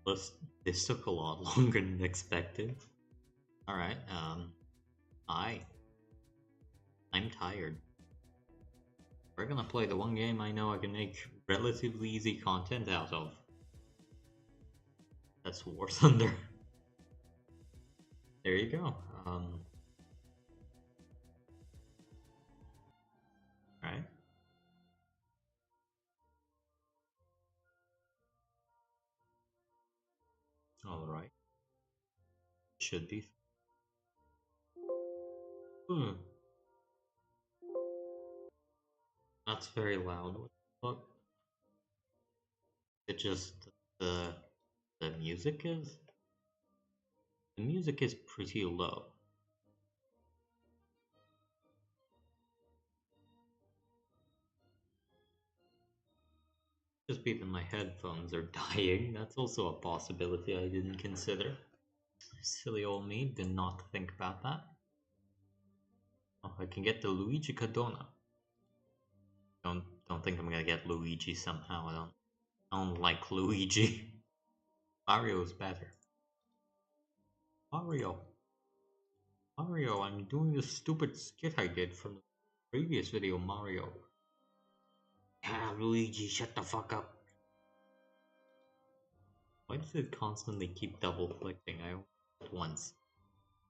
Plus, this took a lot longer than expected. Alright, hi. I'm tired. We're gonna play the one game I know I can make relatively easy content out of. That's War Thunder. There you go. Right. Alright. Should be. Hmm. That's very loud. What the fuck? It just the the music is the music is pretty low. Just be that my headphones are dying. That's also a possibility I didn't consider. Silly old me did not think about that. Oh, I can get the Luigi Cadona. Don't think I'm gonna get Luigi somehow. I don't like Luigi. Mario is better. Mario. Mario, I'm doing the stupid skit I did from the previous video, Mario. Yeah, Luigi, shut the fuck up. Why does it constantly keep double clicking? I only did it once.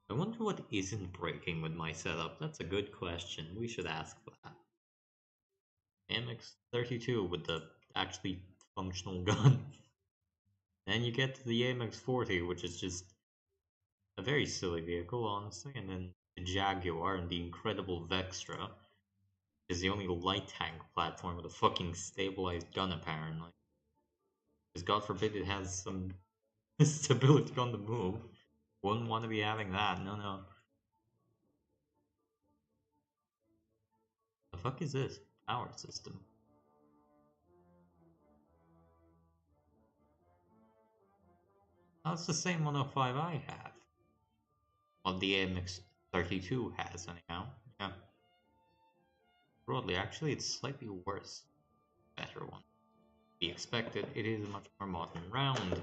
I wonder what isn't breaking with my setup. That's a good question. We should ask that. AMX-32 with the actually functional gun. Then you get to the AMX-40, which is just a very silly vehicle, honestly, and then the Jaguar and the incredible Vextra is the only light tank platform with a fucking stabilized gun, apparently. Because God forbid it has some stability on the move. Wouldn't want to be having that, no, no. The fuck is this? Power system. That's the same 105 I have. Well, the AMX-32 has, anyhow. Yeah. Broadly, actually, it's slightly worse. Better one. Be expected, it is a much more modern round.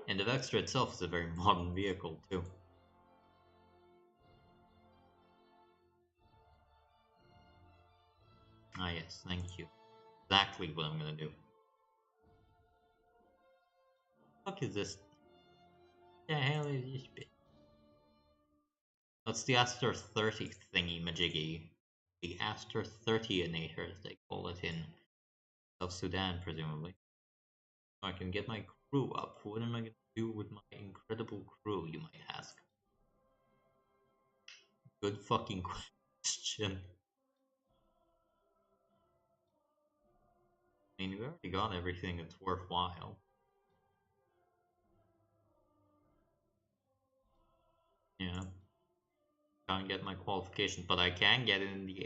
And the Vextra itself is a very modern vehicle, too. Ah, yes, thank you. Exactly what I'm gonna do. What the fuck is this? What the hell is this bit? That's the Aster 30 thingy majiggy. The Aster 30-inator, as they call it in South Sudan, presumably. I can get my crew up. What am I gonna do with my incredible crew, you might ask? Good fucking question. I mean, we already got everything that's worthwhile. Yeah. Can't get my qualifications, but I can get it in the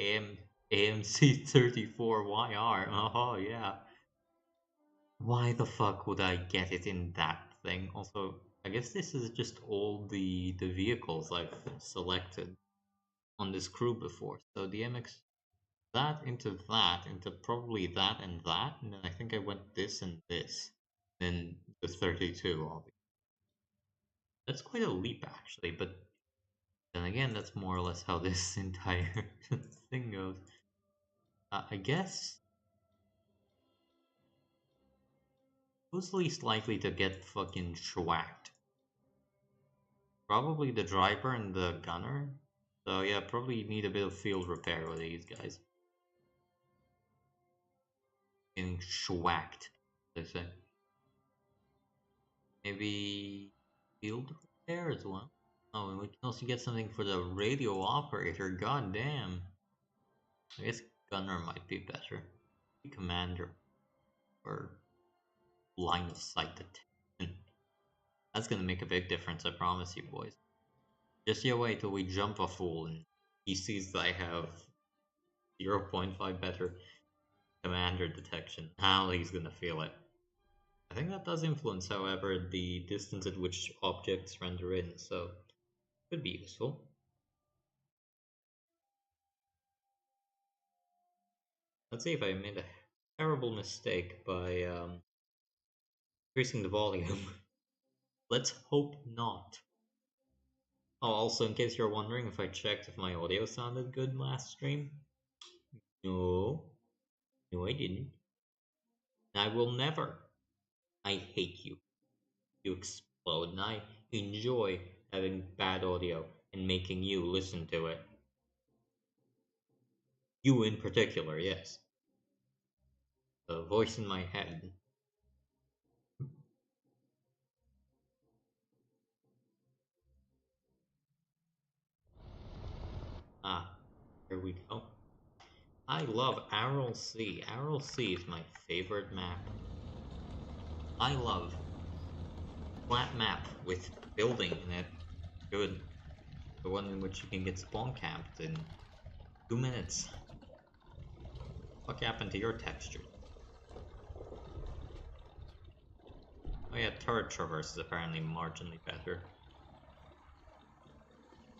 AMC 34YR. Oh, yeah. Why the fuck would I get it in that thing? Also, I guess this is just all the vehicles I've selected on this crew before. So the MX, that, into probably that, and then I think I went this and this. Then the 32, obviously. That's quite a leap, actually, but then again, that's more or less how this entire thing goes. I guess who's least likely to get fucking schwacked? Probably the driver and the gunner. So yeah, probably need a bit of field repair with these guys. Getting schwacked, they say. Maybe field repair as well. Oh, and we can also get something for the radio operator. God damn. I guess gunner might be better. Commander or line of sight detection. That's gonna make a big difference, I promise you, boys. Just you wait till we jump a fool and he sees that I have 0.5 better commander detection. Now he's gonna feel it. I think that does influence, however, the distance at which objects render in, so could be useful. Let's see if I made a terrible mistake by Increasing the volume. Let's hope not. Oh, also, in case you're wondering if I checked if my audio sounded good last stream. No. No, I didn't. I will never. I hate you. You explode, and I enjoy having bad audio and making you listen to it. You in particular, yes. The voice in my head. Ah, here we go. I love Aral Sea. Aral Sea is my favorite map. I love flat map with building in it. Good. The one in which you can get spawn camped in 2 minutes. What happened to your texture? Oh yeah, turret traverse is apparently marginally better.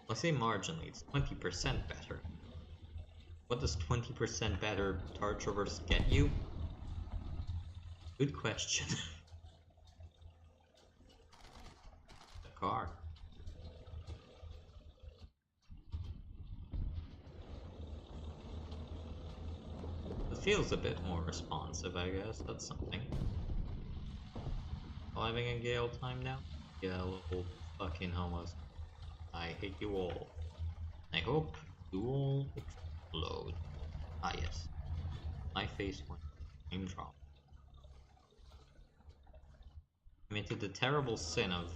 I say marginally, it's 20% better. What does 20% better turret traverse get you? Good question. The car. It feels a bit more responsive, I guess. That's something. Living in Gale time now? Yeah, little fucking homos. I hate you all. I hope you all explode. Ah yes. My face went name drop. I committed the terrible sin of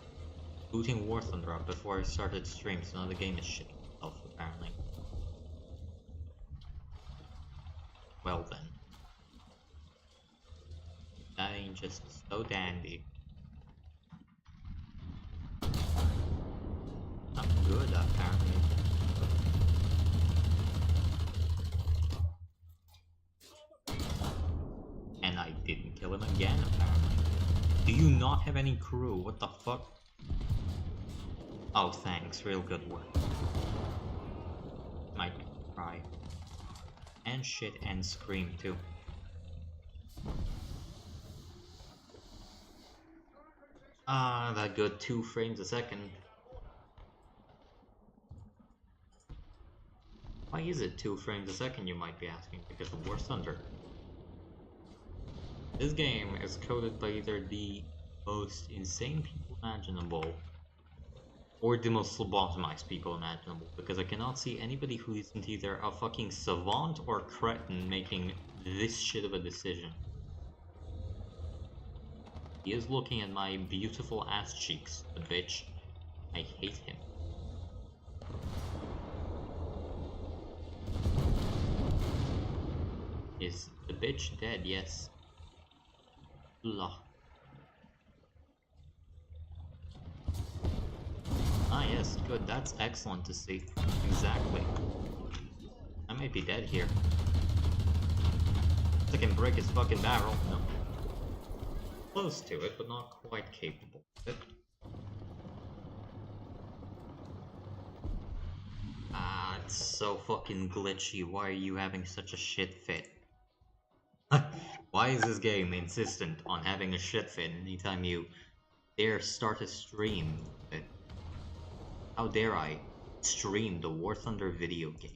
booting War Thunder up before I started stream, so now the game is shitting itself apparently. Well then. That ain't just so dandy. Not good apparently. And I didn't kill him again apparently. Do you not have any crew? What the fuck? Oh thanks, real good work. Might cry. And shit and scream too. Ah, that good 2 frames a second. Why is it 2 frames a second, you might be asking? Because of War Thunder. This game is coded by either the most insane people imaginable or the most lobotomized people imaginable, because I cannot see anybody who isn't either a fucking savant or cretin making this shit of a decision. He is looking at my beautiful ass cheeks, the bitch. I hate him. Is the bitch dead? Yes. Blah. Ah yes, good, that's excellent to see. Exactly. I might be dead here. I can break his fucking barrel. No. Close to it, but not quite capable of it. Ah, it's so fucking glitchy. Why are you having such a shit fit? Why is this game insistent on having a shit fit anytime you dare start a stream? How dare I stream the War Thunder video game?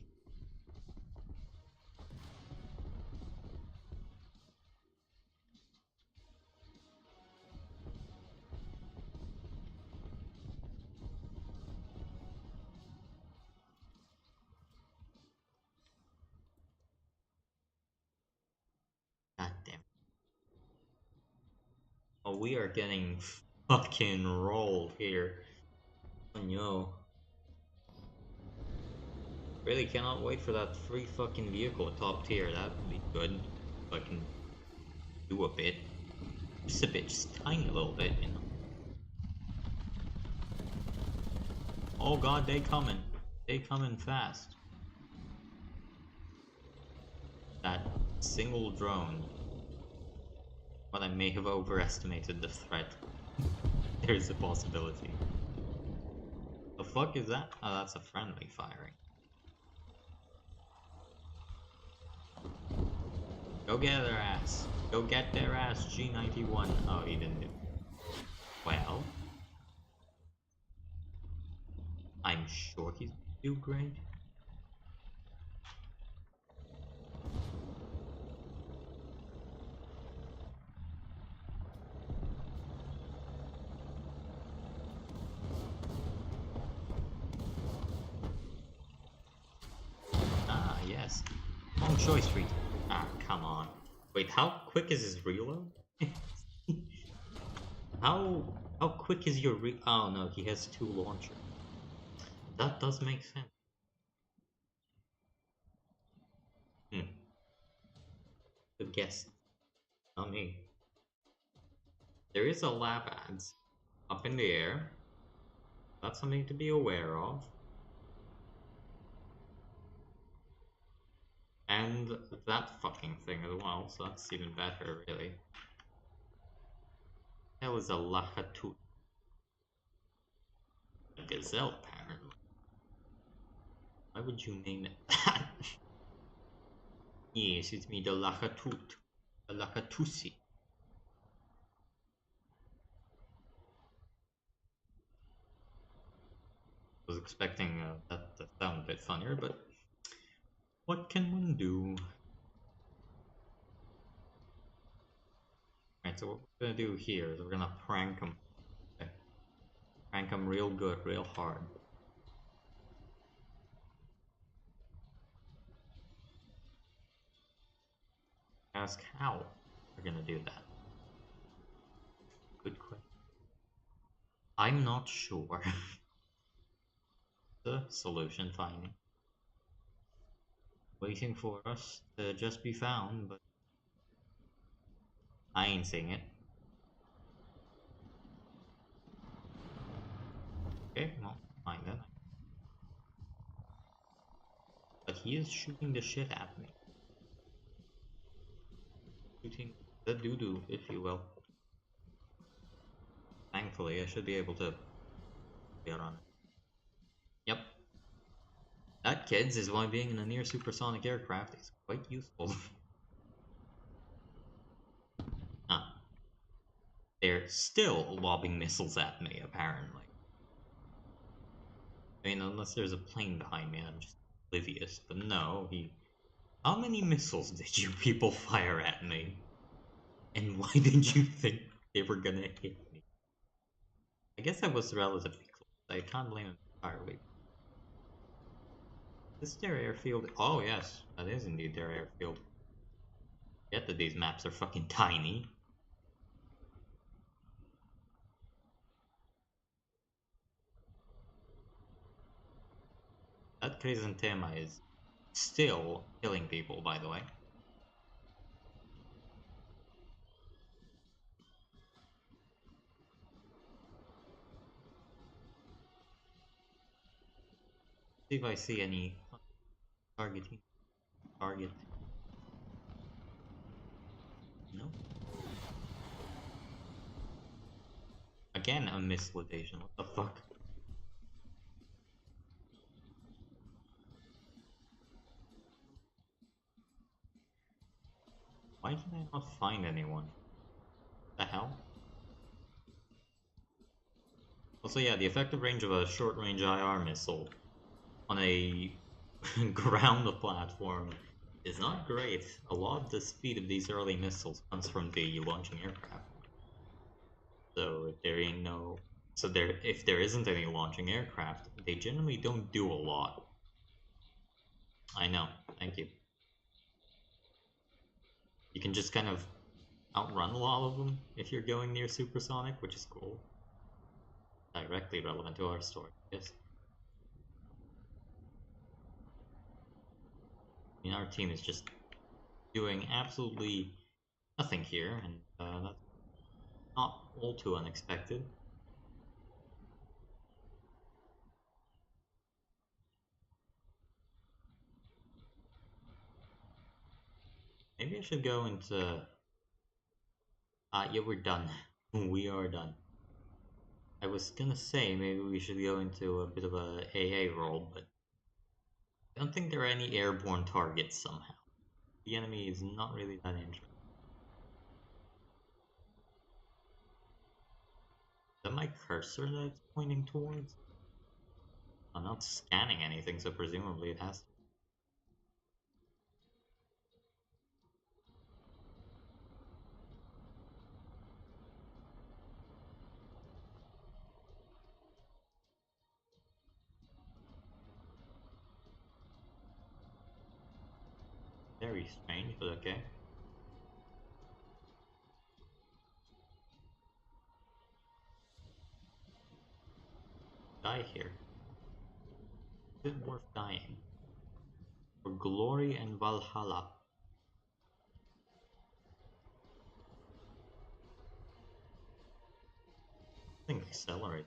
God damn. Oh, we are getting fucking rolled here. Oh no. Really cannot wait for that free fucking vehicle at top tier. That would be good. If I can do a bit. Just a bit, just tiny little bit, you know. Oh god, they coming. They coming fast. That single drone. But I may have overestimated the threat. There's a possibility. The fuck is that? Oh, that's a friendly firing. Go get their ass. Go get their ass, G91. Oh, he didn't do it. Well, I'm sure he's gonna do great. Ah, yes. Wrong choice, Reed. Ah, come on. Wait, how quick is his reload? how how quick is your re? Oh no, he has two launchers. That does make sense. Hmm. Good guess. Not me. There is a lab ads up in the air. That's something to be aware of. And that fucking thing as well, so that's even better, really. That was a Lahatut. A gazelle, apparently. Why would you name it that? Yes, it's me, the Lahatut. The Lahatusi. Was expecting that to sound a bit funnier, but what can one do? Right, so what we're gonna do here is we're gonna prank them. Okay. Prank them real good, real hard. Ask how we're gonna do that. Good question. I'm not sure. The solution finding. Waiting for us to just be found, but I ain't seeing it. Okay, well, fine then. But he is shooting the shit at me. Shooting the doo-doo, if you will. Thankfully, I should be able to get on it. Yep. That, kids, is why being in a near supersonic aircraft is quite useful. Ah, they're still lobbing missiles at me, apparently. I mean, unless there's a plane behind me, I'm just oblivious. But no, he... How many missiles did you people fire at me? And why did you think they were gonna hit me? I guess I was relatively close. I can't blame him entirely. Is their airfield? Oh yes, that is indeed their airfield. Get that these maps are fucking tiny. That Chrysanthema is still killing people, by the way. See if I see any targeting. Target. No. Again, a misleadation. What the fuck? Why can I not find anyone? The hell? Also, yeah, the effective range of a short-range IR missile on a ground platform is not great. A lot of the speed of these early missiles comes from the launching aircraft. So if there isn't any launching aircraft, they generally don't do a lot. I know. Thank you. You can just kind of outrun a lot of them if you're going near supersonic, which is cool. Directly relevant to our story, yes. I mean, our team is just doing absolutely nothing here, and that's not all too unexpected. Maybe I should go into... yeah, we're done. We are done. I was gonna say maybe we should go into a bit of a AA role, but I don't think there are any airborne targets somehow. The enemy is not really that interesting. that my cursor that it's pointing towards? I'm not scanning anything, so presumably it has to. Very strange, but okay. Die here. Is it worth dying? For glory and Valhalla. I think accelerate.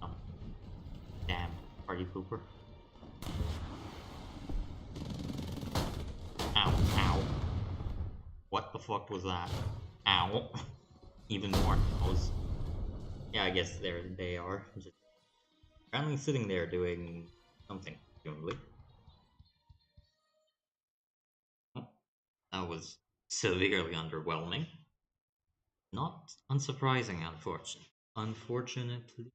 Oh. Damn, party pooper. Ow, ow. What the fuck was that? Ow. Even more cows. Yeah, I guess there they are. Just apparently sitting there doing something, presumably. That was severely underwhelming. Not unsurprising, unfortunately. Unfortunately.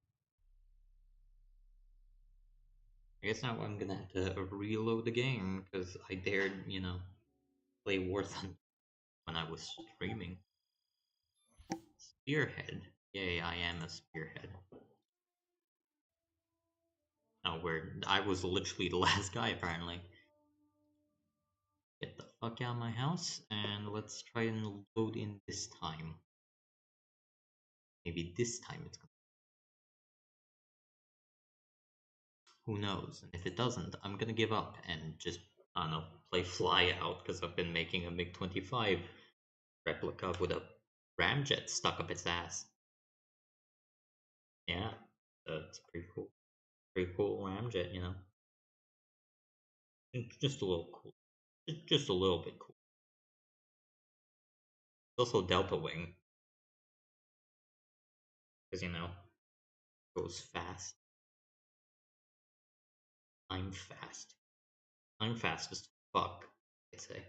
I guess now I'm gonna have to reload the game because I dared, play War Thunder when I was streaming. Spearhead. Yay, I am a spearhead. Oh, where I was literally the last guy, apparently. Get the fuck out of my house, and let's try and load in this time. Maybe this time it's gonna. Who knows? And if it doesn't, I'm gonna give up and just, I don't know, play Fly Out, because I've been making a MiG-25 replica with a ramjet stuck up its ass. Yeah, it's pretty cool. Pretty cool ramjet, It's just a little cool. Just a little bit cool. It's also Delta Wing. Because, goes fast. I'm fast. I'm fast as fuck, I'd say.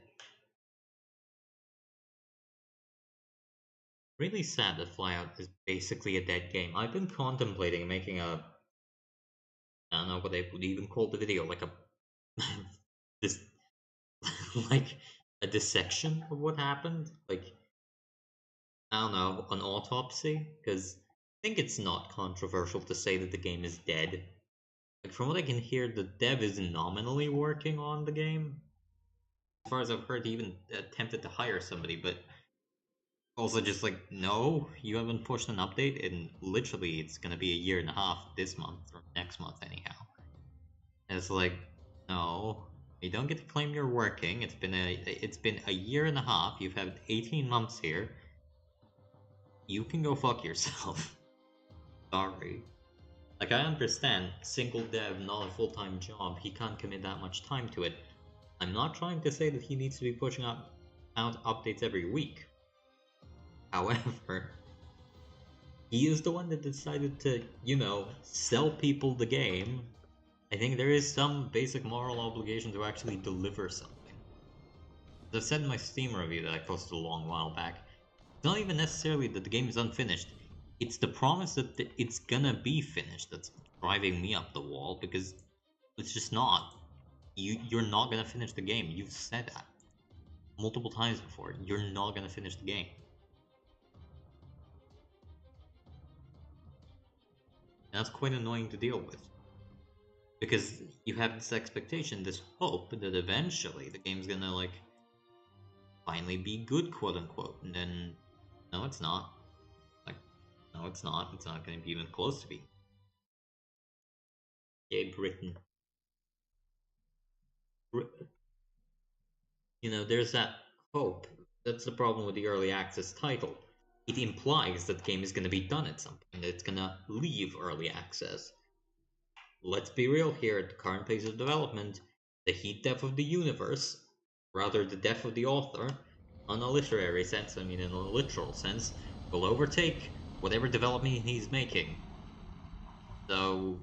Really sad that Flyout is basically a dead game. I've been contemplating making I don't know what they would even call the video, like a this like a dissection of what happened, like I don't know, an autopsy, because I think it's not controversial to say that the game is dead. Like from what I can hear, the dev is nominally working on the game. As far as I've heard, he even attempted to hire somebody, but also just like, no, you haven't pushed an update, and literally it's gonna be a year and a half this month or next month anyhow. And it's like, no, you don't get to claim you're working. It's been a year and a half. You've had 18 months here. You can go fuck yourself. Sorry. Like I understand, single dev, not a full-time job. He can't commit that much time to it. I'm not trying to say that he needs to be pushing out updates every week. However, he is the one that decided to, sell people the game. I think there is some basic moral obligation to actually deliver something. As I said in my Steam review that I posted a long while back, it's not even necessarily that the game is unfinished. It's the promise that it's gonna be finished that's driving me up the wall, because it's just not. You're not gonna finish the game. You've said that multiple times before. You're not gonna finish the game. And that's quite annoying to deal with. Because you have this expectation, this hope that eventually the game's gonna, like, finally be good, quote unquote. And then, no, it's not. Like, no, it's not. It's not gonna be even close to being. Yay, Britain. There's that hope. That's the problem with the early access title. It implies that the game is gonna be done at some point. It's gonna leave early access. Let's be real here, at the current pace of development, the heat death of the universe, rather the death of the author, on a literary sense, I mean in a literal sense, will overtake whatever development he's making. So,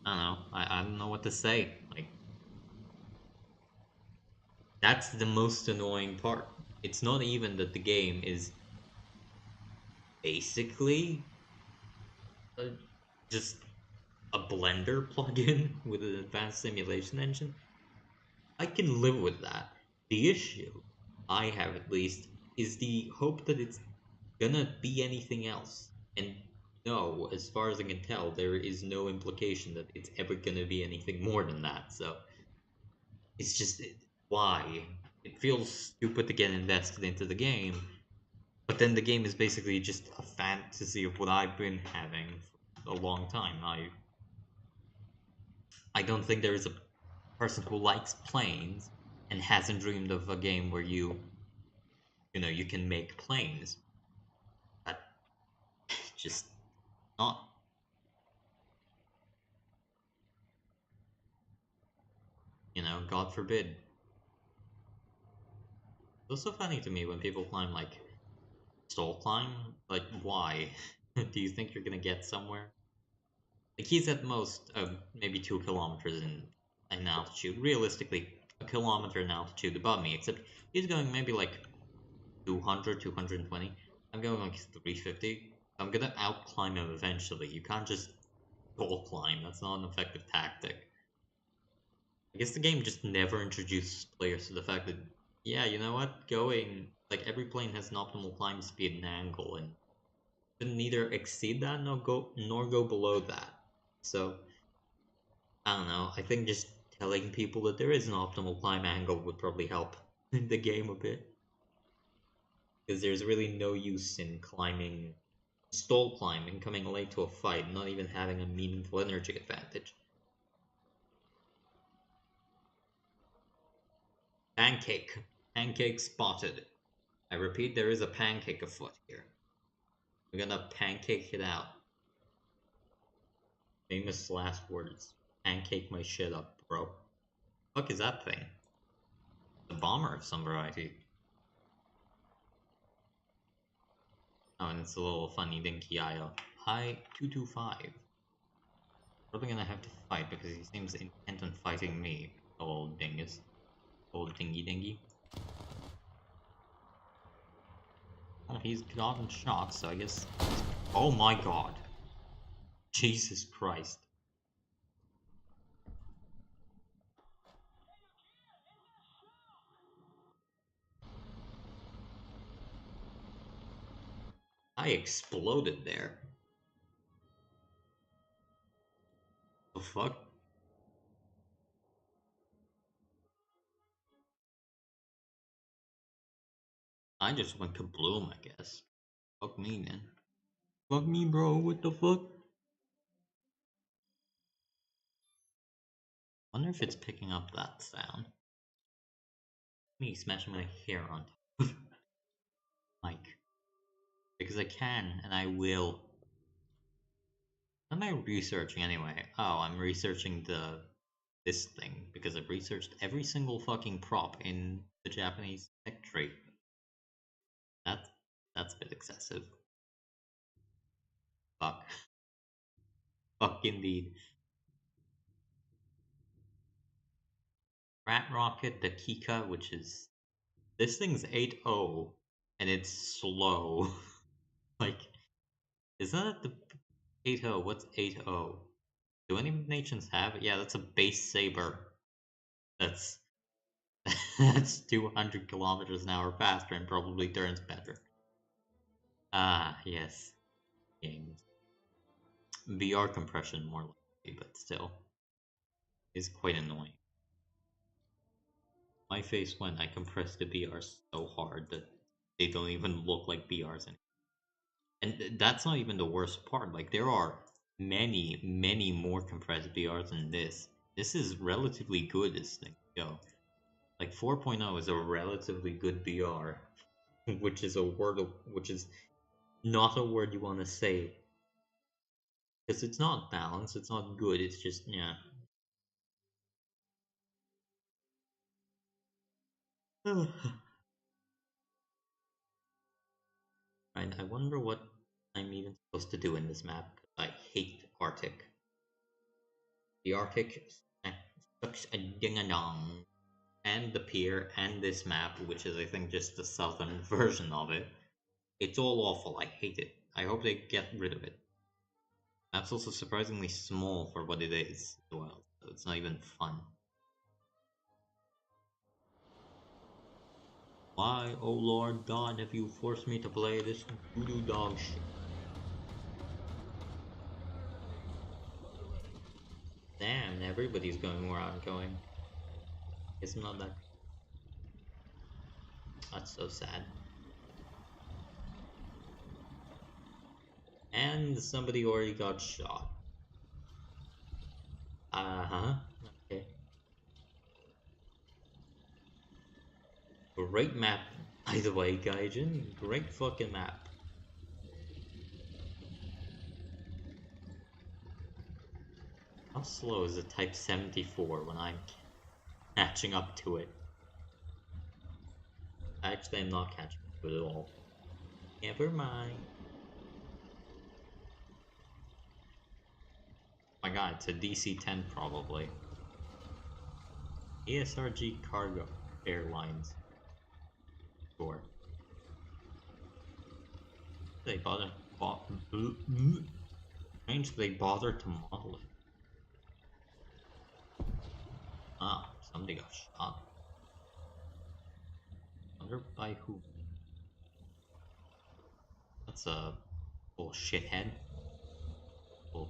I don't know, I don't know what to say. Like, that's the most annoying part. It's not even that the game is basically uh, just a Blender plugin with an advanced simulation engine. I can live with that. The issue I have, at least, is the hope that it's gonna be anything else. And no, as far as I can tell, there is no implication that it's ever gonna be anything more than that. So it's just why? It feels stupid to get invested into the game, but then the game is basically just a fantasy of what I've been having for a long time. I don't think there is a person who likes planes and hasn't dreamed of a game where you can make planes. But just not. God forbid. It's also funny to me when people climb like stall climb. Like, why? Do you think you're gonna get somewhere? Like, he's at most maybe 2 kilometers in altitude. Realistically, a kilometer in altitude above me. Except he's going maybe like 200, 220. I'm going like 350. I'm gonna outclimb him eventually. You can't just stall climb. That's not an effective tactic. I guess the game just never introduces players to the fact that, yeah, you know what? Going, like, every plane has an optimal climb speed and angle, and can neither exceed that nor go below that. So, I don't know. I think just telling people that there is an optimal climb angle would probably help the game a bit. Because there's really no use in stall climbing, coming late to a fight, not even having a meaningful energy advantage. Pancake. Pancake spotted. I repeat, there is a pancake afoot here. We're gonna pancake it out. Famous last words. Pancake my shit up, bro. Fuck is that thing? A bomber of some variety. Oh, and it's a little funny dinky IO. I-225. Probably gonna have to fight because he seems intent on fighting me. Old dingus. Old dingy. Well, he's gotten shot, so I guess... Oh my god. Jesus Christ. I exploded there. The fuck? I just went kabloom, I guess. Fuck me, man. Fuck me, bro. What the fuck? Wonder if it's picking up that sound. Me smashing my hair on top of mic. Because I can, and I will. What am I researching anyway? Oh, I'm researching this thing because I've researched every single fucking prop in the Japanese tech tree. That that's a bit excessive. Fuck. Fuck indeed. Rat Rocket, the Kika, which is this thing's 8.0 and it's slow. Like, isn't that the 8.0? What's 8.0? Do any nations have it? Yeah, that's a base saber. That's that's 200 kilometers an hour faster and probably turns better. Ah, yes. Games. VR compression more likely, but still. Is quite annoying. My face when I compress the BRs so hard that they don't even look like BRs anymore. And that's not even the worst part. Like, there are many, many more compressed BRs than this. This is relatively good, this thing. Yo, like 4.0 is a relatively good BR, which is not a word you want to say. Because it's not balanced, it's not good, it's just, yeah. Right, I wonder what I'm even supposed to do in this map. I hate Arctic. The Arctic sucks a ding-a-dong. And the pier and this map, which is I think just the southern version of it. It's all awful. I hate it. I hope they get rid of it. Map's also surprisingly small for what it is as well, so it's not even fun. Why, oh Lord God, have you forced me to play this voodoo dog shit? Damn, everybody's going where I'm going. It's not that. That's so sad. And somebody already got shot. Uh-huh. Okay. Great map, by the way, Gaijin. Great fucking map. How slow is a Type 74 when I'm catching up to it? Actually, I'm not catching up to it at all. Never mind. My god, it's a DC-10 probably. ESRG Cargo Airlines. Sure. They strange they bothered to model it. Ah, somebody got shot. Wonder by who? That's a little shithead. Little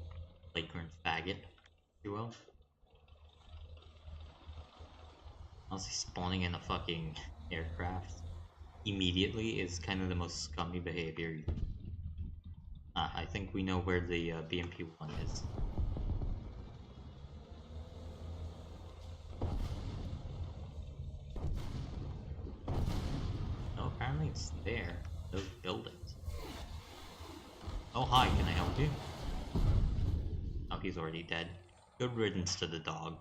flagrant faggot, if you will. Honestly, spawning in a fucking aircraft immediately is kind of the most scummy behavior. I think we know where the BMP-1 is. No, apparently it's there. Those buildings. Oh, hi, can I help you? Oh, he's already dead. Good riddance to the dog.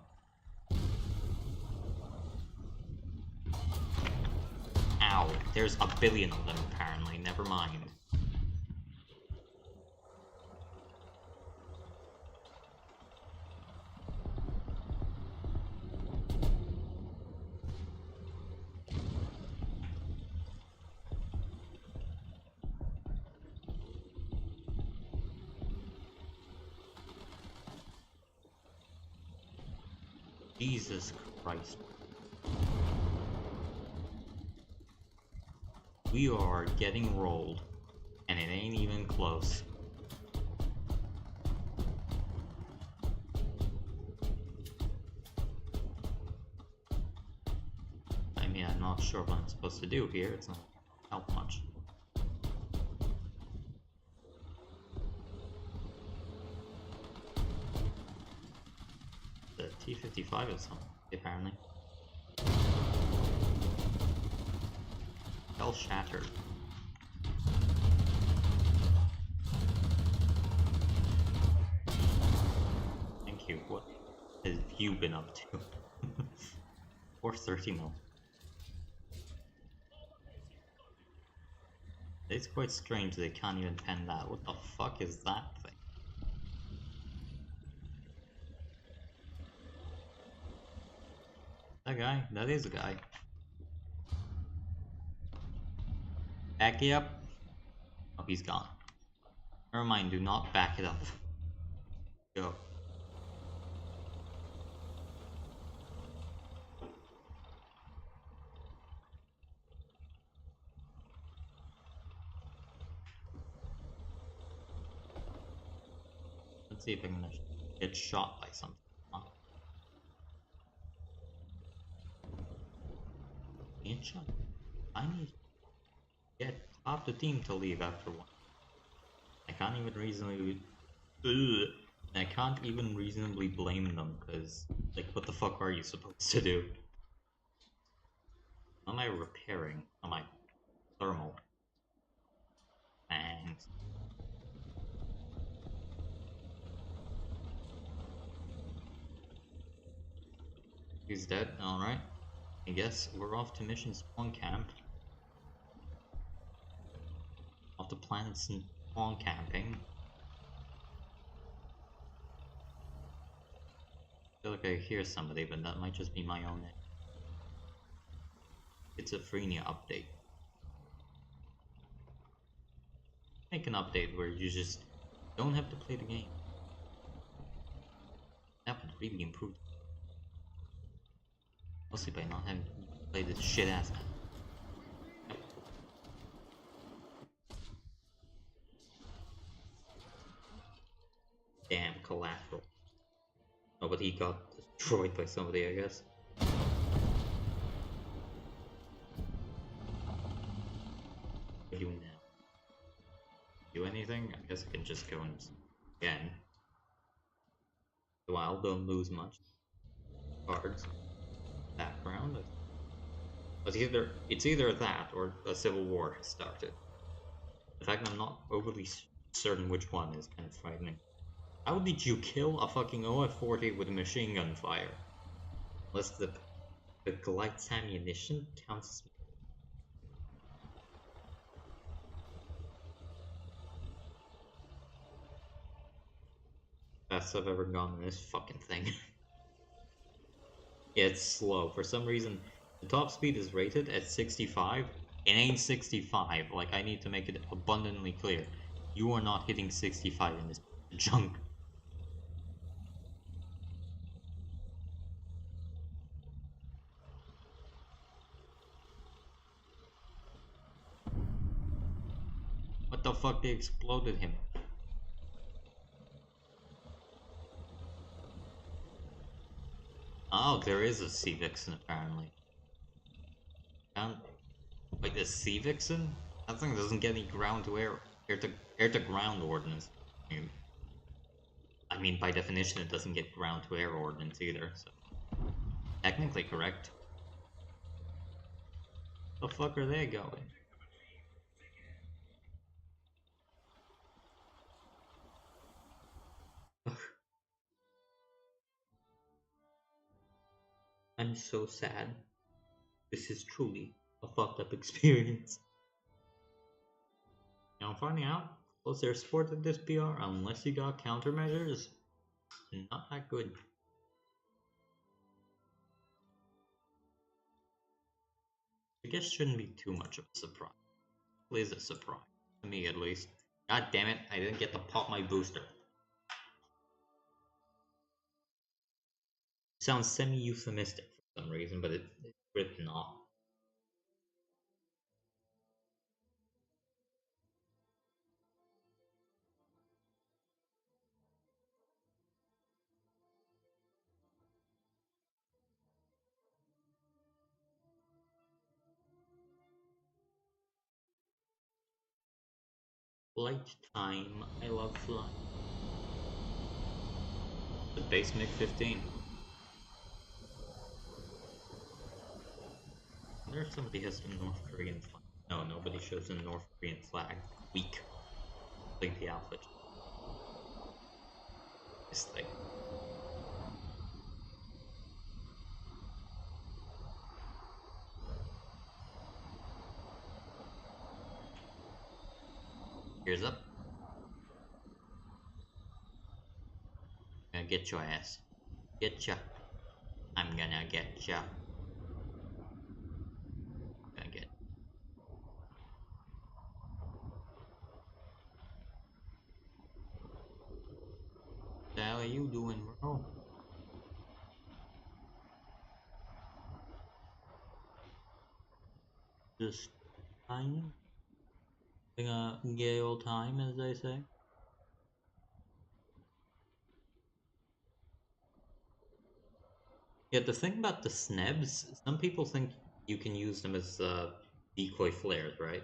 Ow, there's a billion of them apparently, never mind. Jesus Christ. We are getting rolled, and it ain't even close. I mean, I'm not sure what I'm supposed to do here. It's not help much. The T-55 is something, apparently. Hell shattered. Thank you. What have you been up to? 430 mil. It's quite strange they can't even pen that. What the fuck is that thing? That guy? That is a guy. Back it up. Oh, he's gone. Never mind, do not back it up. Go. Let's see if I'm gonna get shot by something. Get shot. I need to get half the team to leave after one. I can't even reasonably. I can't even reasonably blame them because, like, what the fuck are you supposed to do? Am I repairing? Am I thermal? Thanks. He's dead. Alright. I guess we're off to mission spawn camp. Off to planet spawn camping. like I hear somebody, but that might just be my own. Schizophrenia update. Make an update where you just don't have to play the game. That would really improve. Mostly by not having to play this shit ass map. Yep. Damn collateral. Oh, but he got destroyed by somebody, I guess. What do now? Do anything? I guess I can just go and again. Well, don't lose much. Cards. Background. But it's either that or a civil war has started. The fact I'm not overly certain which one is kind of frightening. How did you kill a fucking OF-40 with a machine gun fire? Unless the Glight's ammunition counts as... Best I've ever gone in this fucking thing. Yeah, it's slow. For some reason, the top speed is rated at 65. It ain't 65. Like, I need to make it abundantly clear. You are not hitting 65 in this junk. What the fuck? They exploded him. Oh, there is a Sea Vixen apparently. Wait, the Sea Vixen? That thing doesn't get any ground to air to ground ordnance. I mean, by definition, it doesn't get ground to air ordnance either. So technically correct. The fuck are they going? I'm so sad. This is truly a fucked up experience. Now I'm finding out, was there support in this PR unless you got countermeasures? Not that good. I guess shouldn't be too much of a surprise. It is a surprise. To me at least. God damn it, I didn't get to pop my booster. Sounds semi-euphemistic for some reason, but it's written off. Flight time, I love flying. The base MiG-15. I wonder if somebody has the North Korean flag. No, nobody shows the North Korean flag. Weak. Like the Alpha. This thing. Here's up. Gonna get your ass. Get ya. I'm gonna get ya. Gonna get. What the hell are you doing, bro? Just time. Having a gay old time, as they say. Yeah, the thing about the snebs, some people think you can use them as decoy flares, right?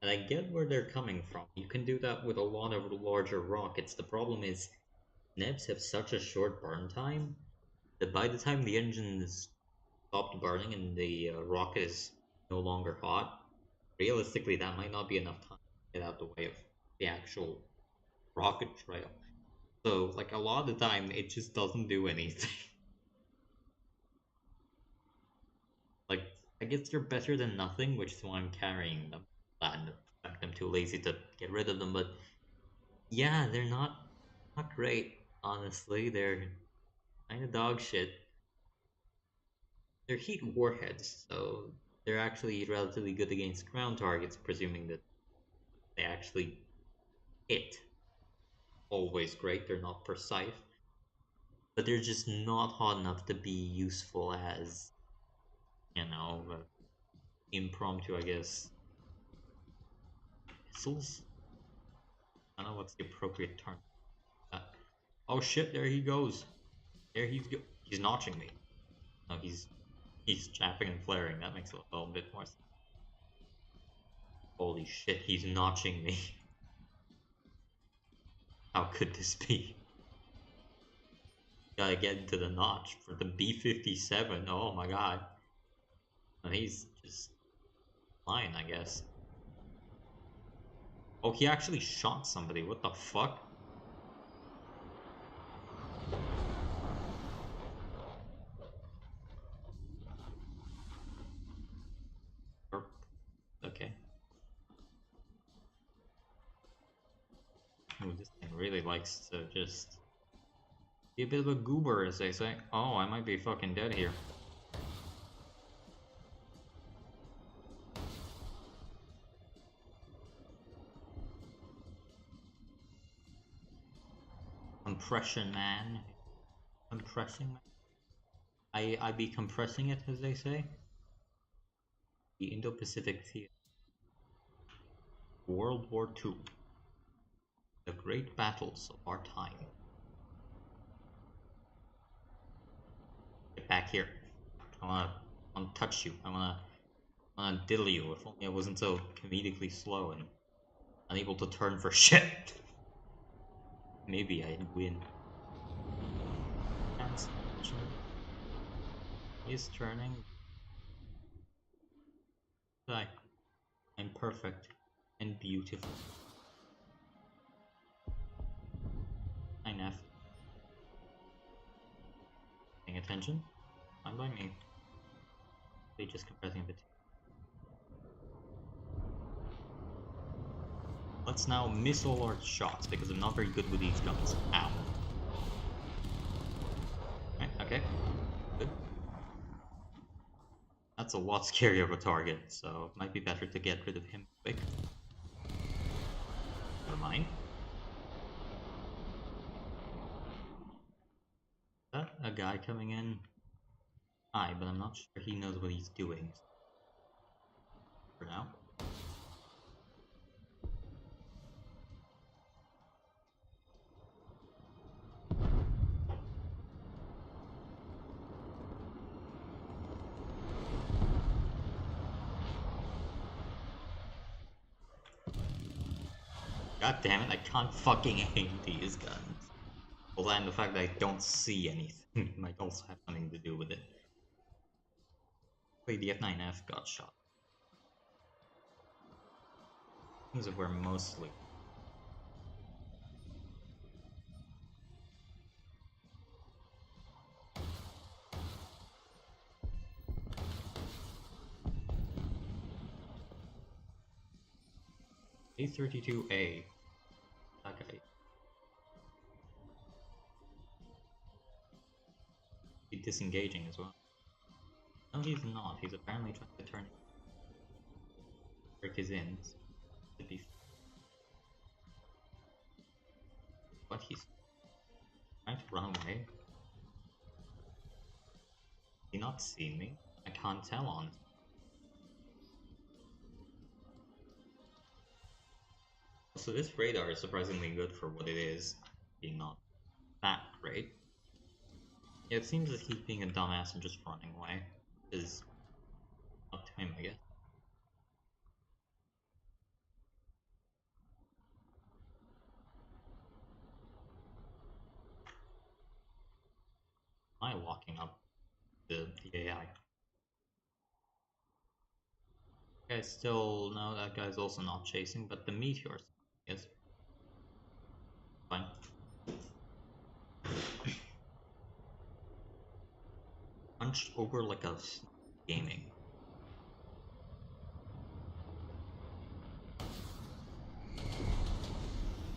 And I get where they're coming from. You can do that with a lot of larger rockets. The problem is, snebs have such a short burn time that by the time the engine is stopped burning and the rocket is no longer hot, realistically, that might not be enough time to get out the way of the actual rocket trail. So, like, a lot of the time, it just doesn't do anything. Like, I guess they're better than nothing, which is why I'm carrying them. And I'm too lazy to get rid of them, but yeah, they're not great, honestly. They're Kinda dog shit. They're heat warheads, so they're actually relatively good against ground targets, presuming that they actually hit. Always great, they're not precise. But they're just not hot enough to be useful as, impromptu, I guess, missiles? I don't know what's the appropriate term. Oh shit, there he goes. He's notching me. No, he's chapping and flaring. That makes a little bit more sense. Holy shit, he's notching me. How could this be? Gotta get into the notch for the B-57. Oh my god. And he's just flying, I guess. Oh, he actually shot somebody. What the fuck? Okay. Oh, this thing really likes to just be a bit of a goober, as they say. Oh, I might be fucking dead here. Compression man. Compressing man. I be compressing it, as they say. The Indo-Pacific Theater. World War II. The great battles of our time. Get back here. I wanna touch you. I wanna diddle you. If only I wasn't so comedically slow and unable to turn for shit. Maybe I'd win. He's turning. Like, I'm perfect and beautiful. 9F. Paying attention? Fine by me. They just compressing a bit. Let's now miss all our shots because I'm not very good with these guns. Ow. Right, okay. Good. That's a lot scarier of a target, so it might be better to get rid of him quick. Never mind. Is that a guy coming in? Aye, but I'm not sure he knows what he's doing. For now. God damn it, I can't fucking aim these guns. Well, and the fact that I don't see anything might also have something to do with it. Wait, the F9F got shot. Things that were mostly. A32A. That guy. He's disengaging as well. No, he's not. He's apparently trying to turn. Brick is in. Should be. What he's trying to run away. Did he not see me? I can't tell on. So this radar is surprisingly good for what it is, being not that great. Yeah, it seems that he's being a dumbass and just running away. Is up to him, I guess. Am I walking up the AI? Guys still no, that guy's also not chasing, but the meteors, yes. Fine. Punched over like a gaming.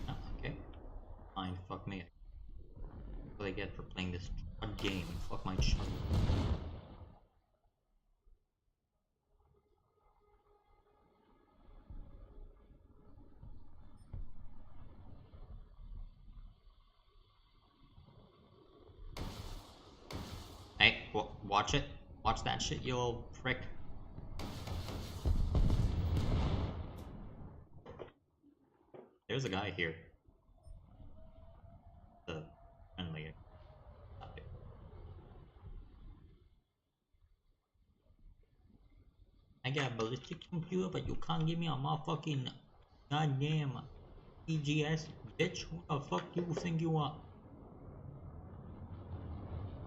Oh, okay. Fine, fuck me. What do I get for playing this game. Fuck my chug. Hey, watch it. Watch that shit, you little prick. There's a guy here. The friendly. I got a ballistic computer, but you can't give me a motherfucking goddamn EGS, bitch. Who the fuck you think you are?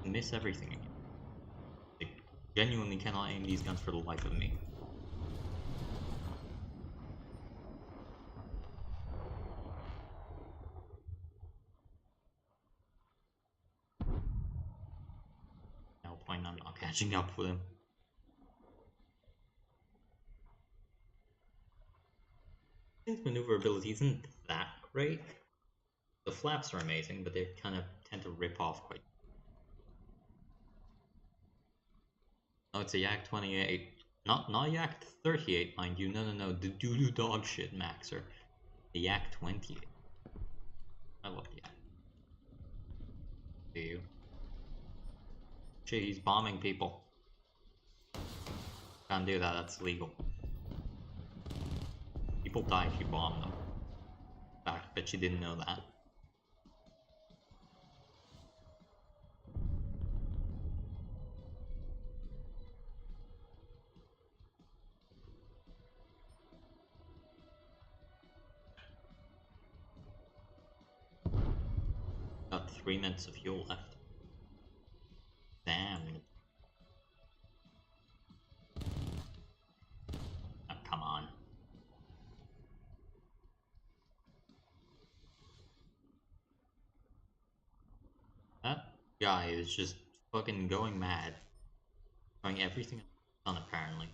Miss everything again. Like, genuinely cannot aim these guns for the life of me. No point, I'm not catching up with him. His maneuverability isn't that great. The flaps are amazing, but they kind of tend to rip off quite. Oh, it's a Yak 28. Not Yak 38, mind you. No. The doo-doo dog shit Maxer. The Yak 28. I love the Yak. Do you? Shit, he's bombing people. Can't do that, that's illegal. People die if you bomb them. In fact, bet you didn't know that. Got 3 minutes of fuel left. Damn. Oh, come on. That guy is just fucking going mad. Trying everything on apparently.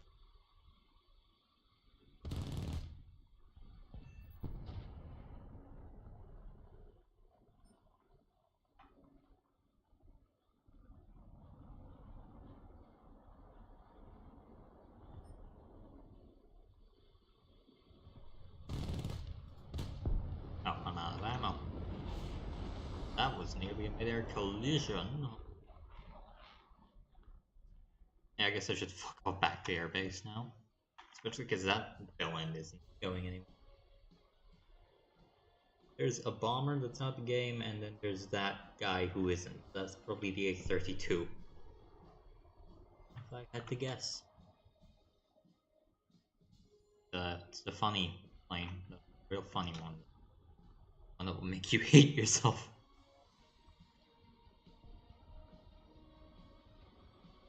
Oh, I'm out of ammo. That was nearly a mid-air collision. Yeah, I guess I should fuck off back to airbase now. Especially because that villain isn't going anywhere. There's a bomber that's out the game, and then there's that guy who isn't. That's probably the A-32. If I had to guess. It's the funny plane. The real funny one. One that will make you hate yourself.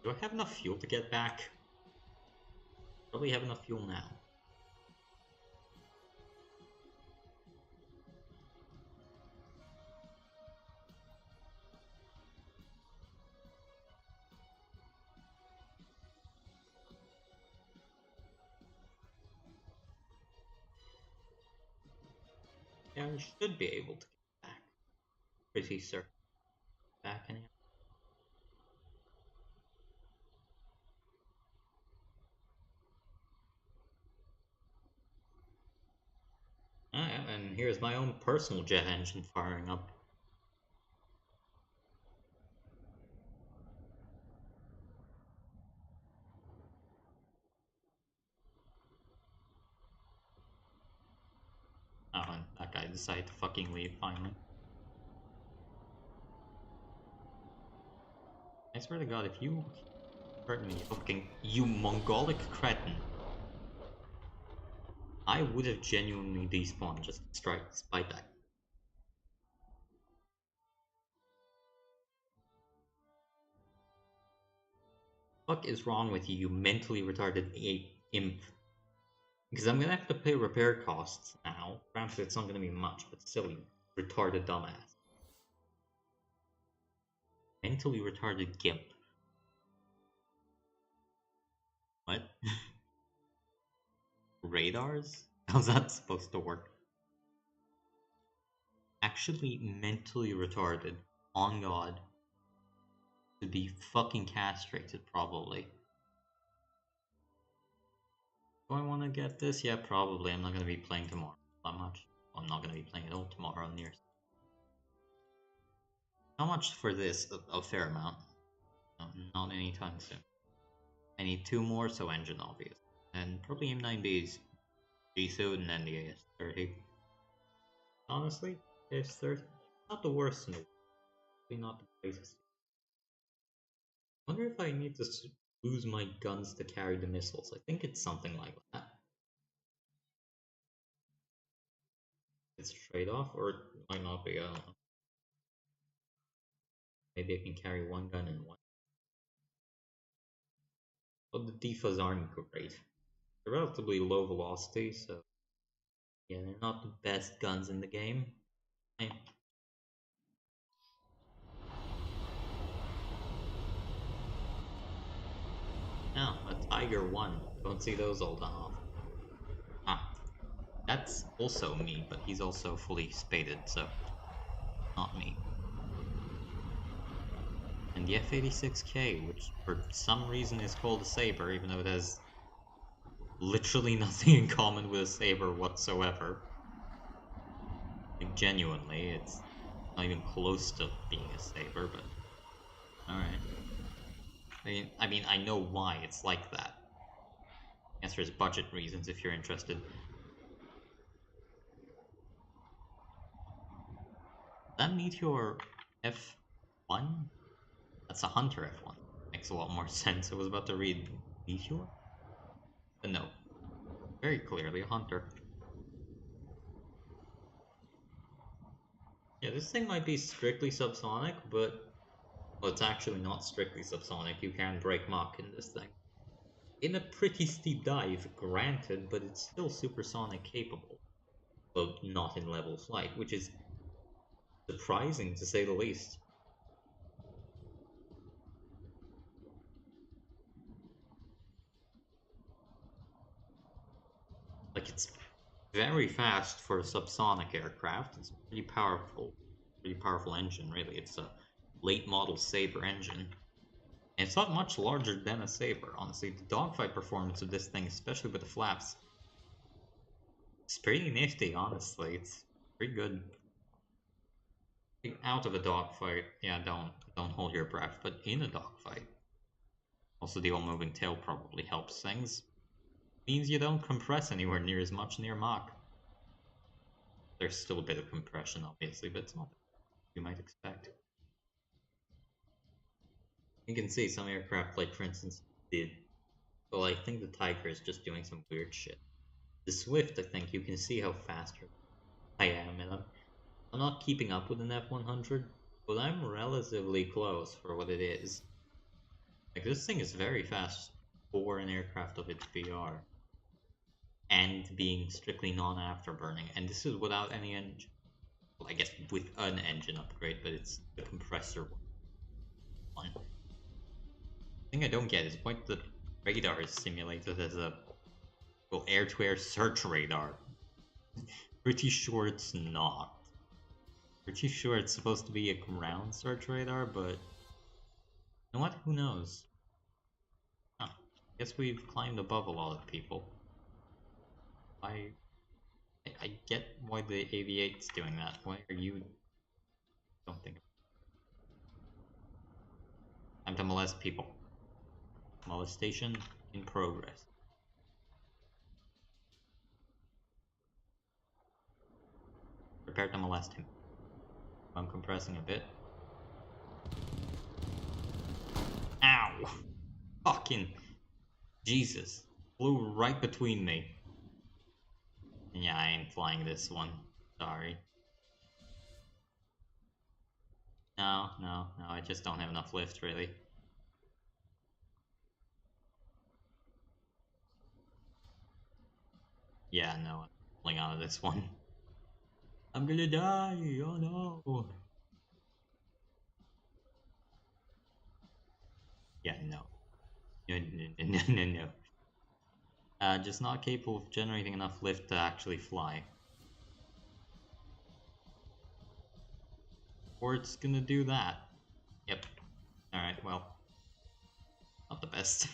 Do I have enough fuel to get back? Probably have enough fuel now. Yeah, I should be able to get back. Pretty certain. Back in here. And here's my own personal jet engine firing up. Oh, and that guy decided to fucking leave finally. I swear to god, if you hurt me, fucking you Mongolic cretin, I would have genuinely despawned just to strike despite that. What is wrong with you, you mentally retarded imp? Because I'm gonna have to pay repair costs now. Perhaps it's not gonna be much, but still, you retarded dumbass. Mentally retarded gimp. What? Radars? How's that supposed to work? Actually mentally retarded. On God. be fucking castrated, probably. Do I want to get this? Yeah, probably. I'm not going to be playing tomorrow that much. I'm not going to be playing at all tomorrow near. How much for this? A fair amount. No, not anytime soon. I need 2 more, so engine obvious. And probably M9Bs. G-Suit and then the AS30. Honestly, AS30, not the worst in the world. Probably not the greatest. I wonder if I need to lose my guns to carry the missiles. I think it's something like that. It's trade-off, or it might not be, I don't know. Maybe I can carry 1 gun and 1. But the defas aren't great. They're relatively low velocity, so yeah, they're not the best guns in the game. Now, a Tiger 1. Don't see those all done off. Ah, that's also me, but he's also fully spaded, so not me. And the F86K, which for some reason is called a Saber, even though it has literally nothing in common with a Saber whatsoever. Like, genuinely, it's not even close to being a Saber, but alright. I mean, I know why it's like that. I guess there's budget reasons if you're interested. That Meteor F1? That's a Hunter F1. Makes a lot more sense. I was about to read Meteor? But no. Very clearly a Hunter. Yeah, this thing might be strictly subsonic, but well, it's actually not strictly subsonic. You can break Mach in this thing. In a pretty steep dive, granted, but it's still supersonic capable. Though not in level flight, which is surprising to say the least. Like, it's very fast for a subsonic aircraft. It's pretty powerful engine, really. It's a late model Sabre engine. And it's not much larger than a Sabre, honestly. The dogfight performance of this thing, especially with the flaps, it's pretty nifty, honestly. It's pretty good. Out of a dogfight, yeah, don't hold your breath, but in a dogfight. Also, the all-moving tail probably helps things. Means you don't compress anywhere near as much near Mach. There's still a bit of compression, obviously, but it's not what you might expect. You can see some aircraft, like for instance, well, I think the Tiger is just doing some weird shit. The Swift, I think you can see how faster I am, and I'm not keeping up with an F100, but I'm relatively close for what it is. Like, this thing is very fast for an aircraft of its BR. And being strictly non-afterburning, and this is without any engine. Well, I guess with an engine upgrade, but it's the compressor one. The thing I don't get is why the radar is simulated as a, well, air-to-air search radar. Pretty sure it's not. Pretty sure it's supposed to be a ground search radar, but you know what? Who knows? Huh. Guess we've climbed above a lot of people. I get why the AV8's doing that. Why are you? Don't think. Time to molest people. Molestation in progress. Prepare to molest him. I'm compressing a bit. Ow! Fucking Jesus. Flew right between me. Yeah, I ain't flying this one. Sorry. No, I just don't have enough lift, really. Yeah, no, I'm pulling out of this one. I'm gonna die! Oh no! Yeah, no. No. Just not capable of generating enough lift to actually fly. Or it's gonna do that. Yep. Alright, well, not the best.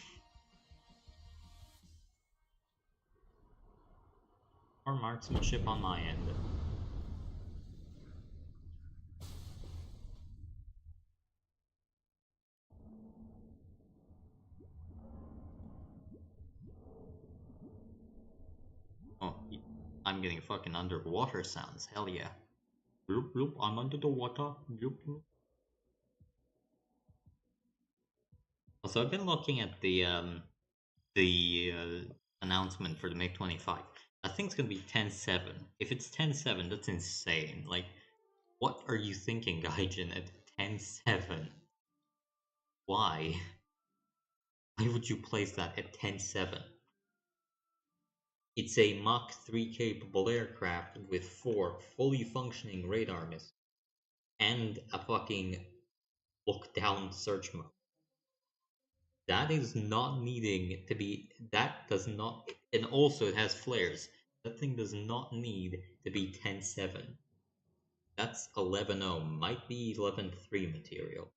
Or marksmanship on my end. Oh, I'm getting fucking underwater sounds. Hell yeah. Bloop, bloop, I'm under the water. Bloop, bloop. Also, I've been looking at the announcement for the MiG 25. I think it's gonna be 10.7. If it's 10.7, that's insane. Like, what are you thinking, Gaijin, at 10.7? Why? Why would you place that at 10.7? It's a Mach 3 capable aircraft with 4 fully functioning radar missiles and a fucking look down search mode. That is not needing to be. That does not. And also, it has flares. That thing does not need to be 10.7. That's 11.0. Might be 11.3 material.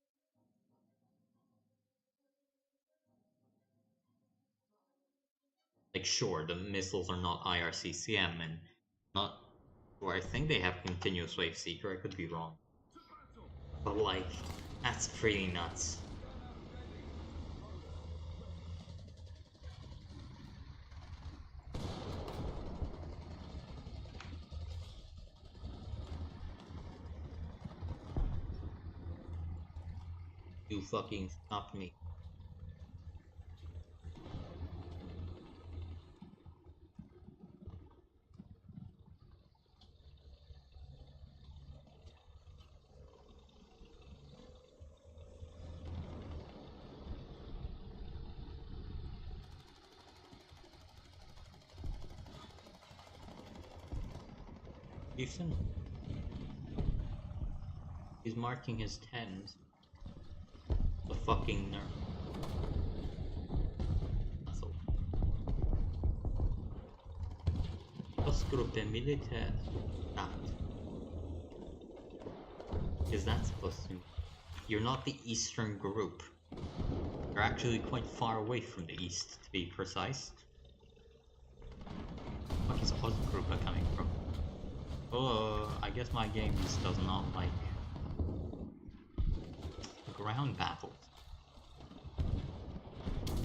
Like, sure, the missiles are not IRCCM and not. Or I think they have continuous wave seeker. I could be wrong. But, like, that's pretty nuts. You fucking stopped me. Ethan? He's marking his 10s. The fucking nerd. That's all. Plus gruppe militaire. That. Is that supposed to? You're not the Eastern group. You're actually quite far away from the East, to be precise. What is Oz group coming from? Oh, I guess my game just does not like ground battles.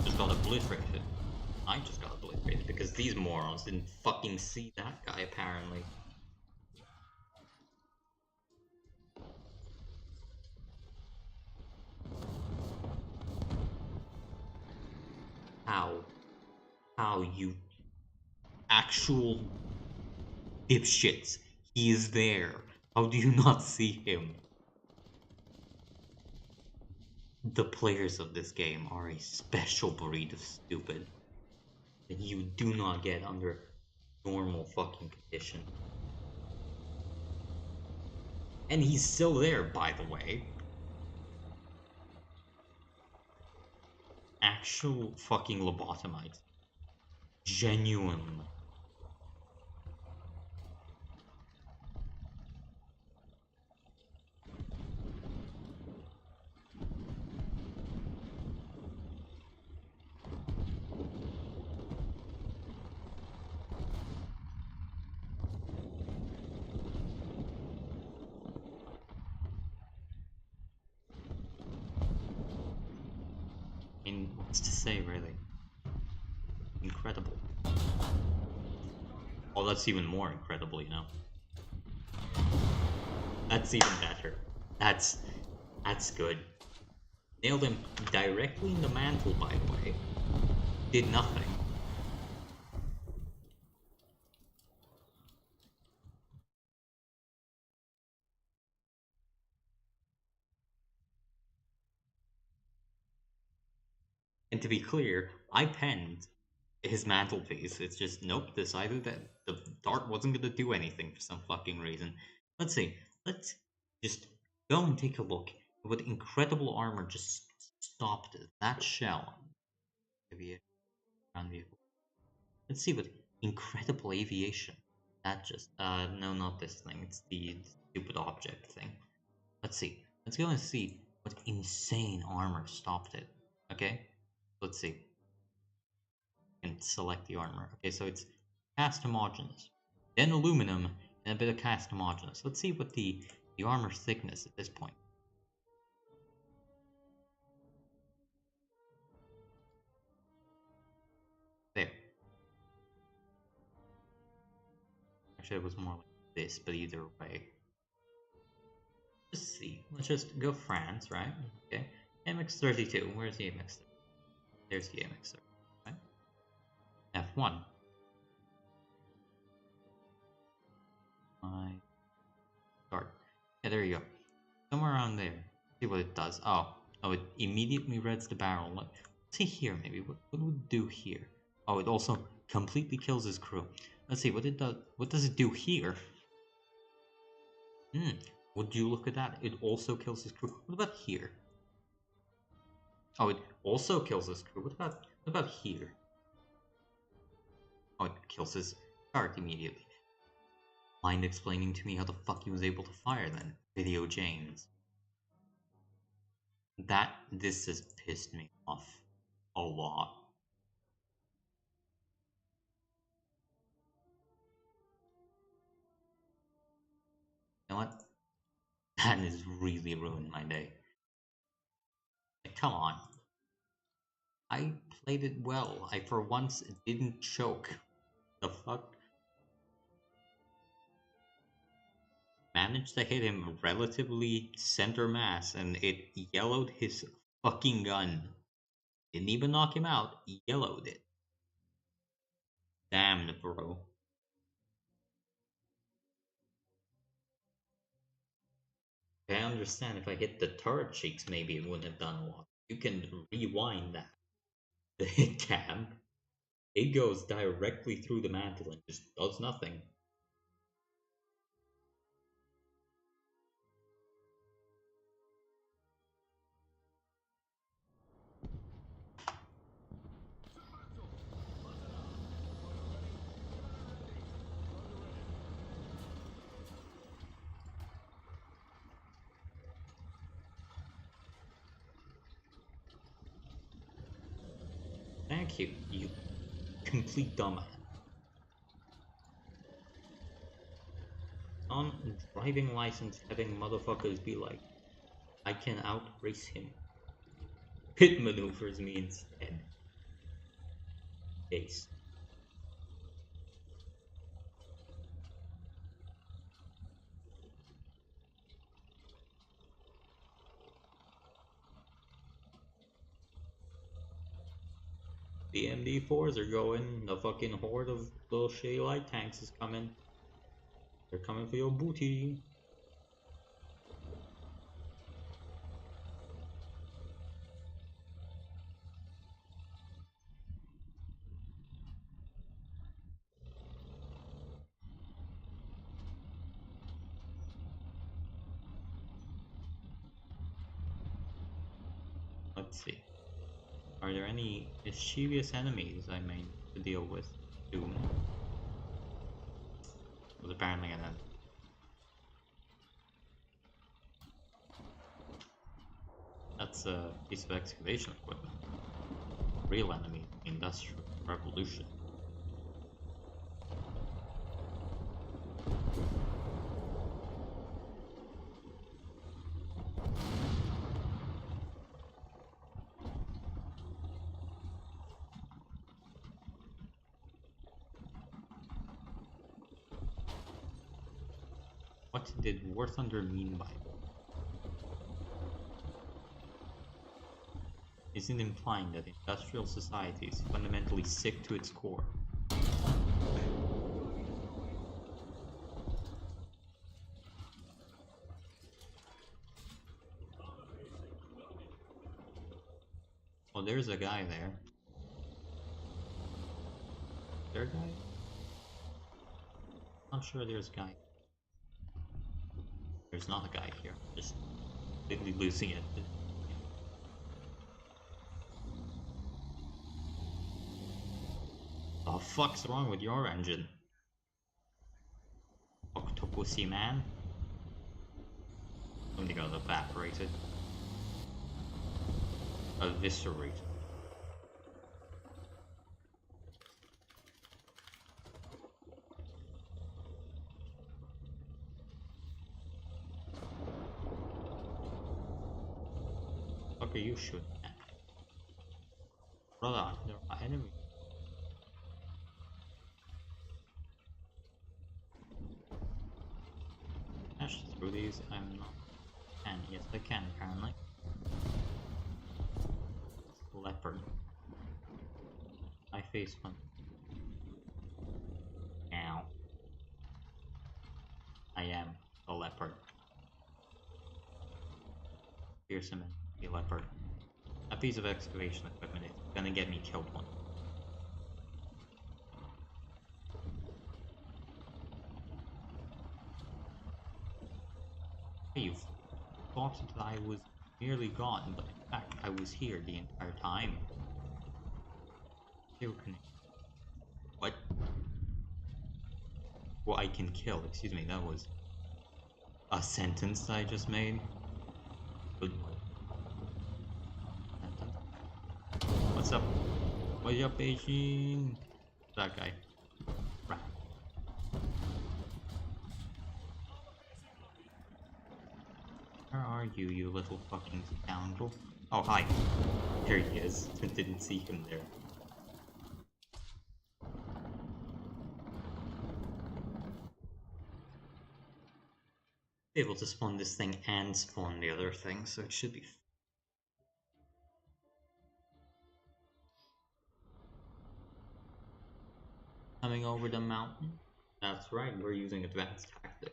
Just got obliterated. I just got obliterated because these morons didn't fucking see that guy, apparently. How? How, you actual dipshits? He is there. How do you not see him? The players of this game are a special breed of stupid that you do not get under normal fucking condition. And he's still there, by the way. Actual fucking lobotomites. Genuine. I mean, what's to say, really? Incredible. Oh, that's even more incredible, you know? That's even better. That's good. Nailed him directly in the mantle, by the way. Did nothing. And to be clear, I penned his mantelpiece. It's just, nope, decided that the dart wasn't going to do anything for some fucking reason. Let's see. Let's just go and take a look at what incredible armor just stopped that shell. Maybe ground vehicle. Let's see what incredible aviation. That just, no, not this thing. It's the stupid object thing. Let's see. Let's go and see what But insane armor stopped it. Okay? Let's see. And select the armor. Okay, so it's cast homogeneous. Then aluminum and a bit of cast homogeneous. Let's see what the armor thickness at this point. There. Actually, it was more like this, but either way. Let's see. Let's just go France, right? Okay. MX32. Where's the MX32? There's the MX32. Right? F1. Start. Yeah, there you go. Somewhere around there. See what it does. Oh, it immediately reds the barrel. Let's see here, maybe. What would it do here? Oh, it also completely kills his crew. Let's see what it does. What does it do here? Would you look at that? It also kills his crew. What about here? Oh, it also kills his crew. What about here? Oh, it kills his start immediately. Mind explaining to me how the fuck he was able to fire then? Video James. This has pissed me off a lot. You know what? That has really ruined my day. Like, come on. I played it well. I for once didn't choke. The fuck? Managed to hit him relatively center mass and it yellowed his fucking gun. Didn't even knock him out, yellowed it. Damn, bro. I understand if I hit the turret cheeks, maybe it wouldn't have done a lot. You can rewind that. The hit cam. It goes directly through the mantle and just does nothing. Thank you, you complete dumbass. On driving license having motherfuckers be like, I can outrace him. Pit maneuvers me instead. Ace. The MD4s are going, the fucking horde of little shitty light tanks is coming. They're coming for your booty. Let's see. Are there any mischievous enemies I may need to deal with soon? Was apparently an enemy. That's a piece of excavation equipment. Real enemy, Industrial Revolution. What did War Thunder mean by it? Is it implying that industrial society is fundamentally sick to its core? Oh, there's a guy there. Is there a guy? I'm sure there's a guy. There's not a guy here. Just completely losing it. The fuck's wrong with your engine? Octopussy man? Something got evaporated. eviscerate. What are you shooting at? Brother, there are enemies. Dash through these, I'm not. And yes, I can apparently. Leopard. I face one. Now. I am a leopard. Fearsome and a leopard. A piece of excavation equipment is gonna get me killed one. Hey, you thought that I was merely gone, but in fact I was here the entire time. What? Well, I can kill. Excuse me, that was a sentence I just made. Good. What's up? What's up, Beijing? That guy. Right. Where are you, you little fucking scoundrel? Oh, hi. There he is. Didn't see him there. Able to spawn this thing and spawn the other thing, so it should be. Coming over the mountain? That's right, we're using advanced tactics.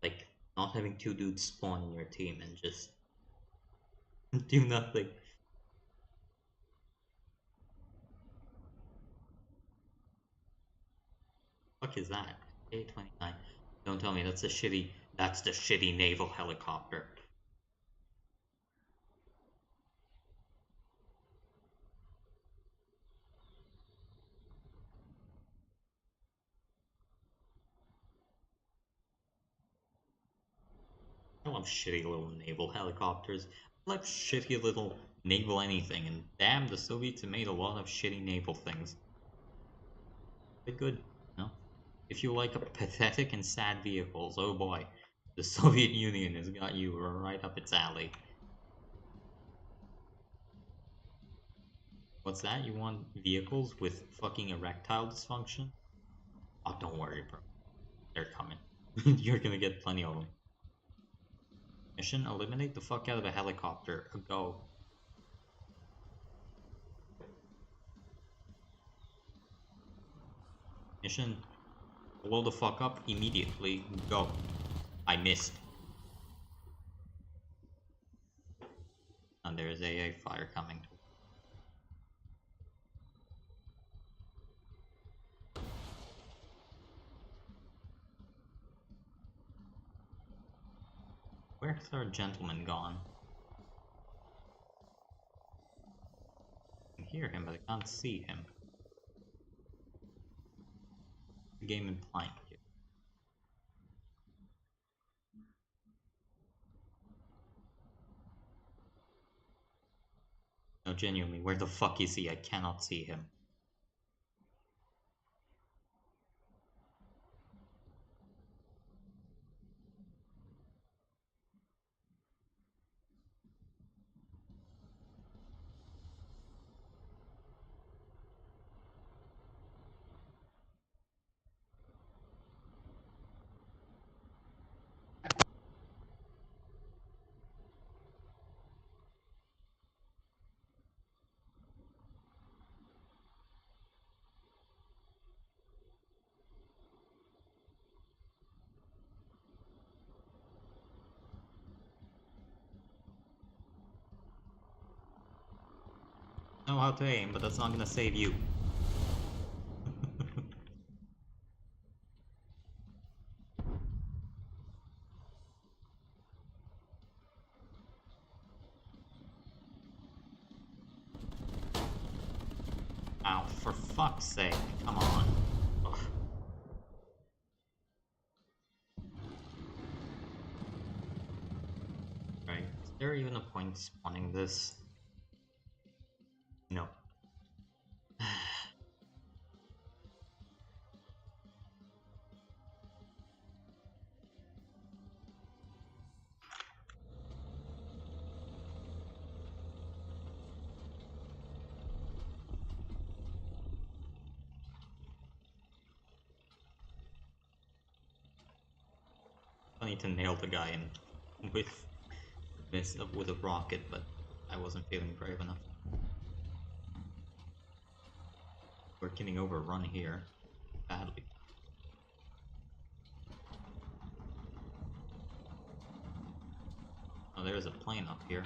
Like, not having two dudes spawn in your team and just do nothing. Fuck is that? A-29. Don't tell me that's the shitty naval helicopter. I love shitty little naval helicopters. I love shitty little naval anything, and damn, the Soviets have made a lot of shitty naval things. They're good, you know? If you like pathetic and sad vehicles, oh boy, the Soviet Union has got you right up its alley. What's that? You want vehicles with fucking erectile dysfunction? Oh, don't worry, bro. They're coming. You're gonna get plenty of them. Mission: eliminate the fuck out of a helicopter. Go. Mission: blow the fuck up immediately. Go. I missed. And there's AA fire coming. Where's our gentleman gone? I can hear him, but I can't see him. The game implying it. No, genuinely, where the fuck is he? I cannot see him. Know how to aim, but that's not gonna save you. Ow, for fuck's sake, come on. Ugh. Right, there even a point spawning this? No. I need to nail the guy in with a rocket, but I wasn't feeling brave enough. We're getting overrun here badly. Oh, there's a plane up here.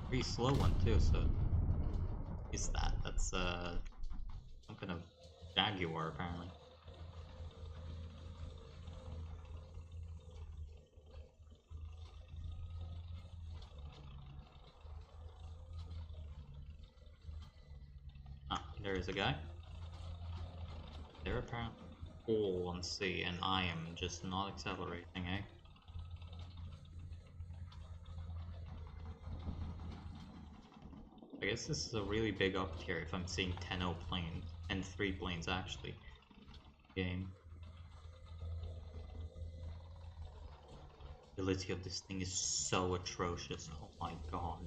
Pretty slow one too, so is that? That's some kind of Jaguar apparently. Ah, there is a guy. They're apparently all on C, and I am just not accelerating, eh? I guess this is a really big up tier if I'm seeing 10-0 planes, and 3 planes actually. Game. The ability of this thing is so atrocious, oh my god.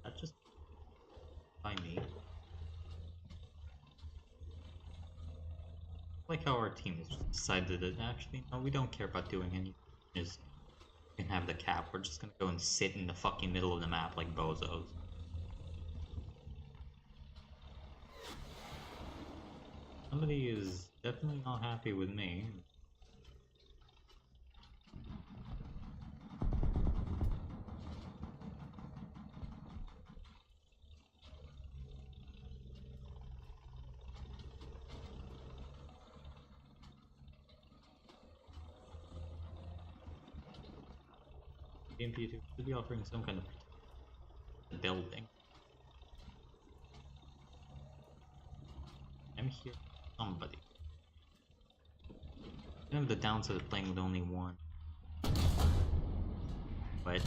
That just by me. Like how our team has decided that actually, no, we don't care about doing anything. Just we can have the cap. We're just gonna go and sit in the fucking middle of the map like bozos. Somebody is definitely not happy with me. BMP2 should be offering some kind of building. I'm here for somebody. Kind of the downside of playing with only one. But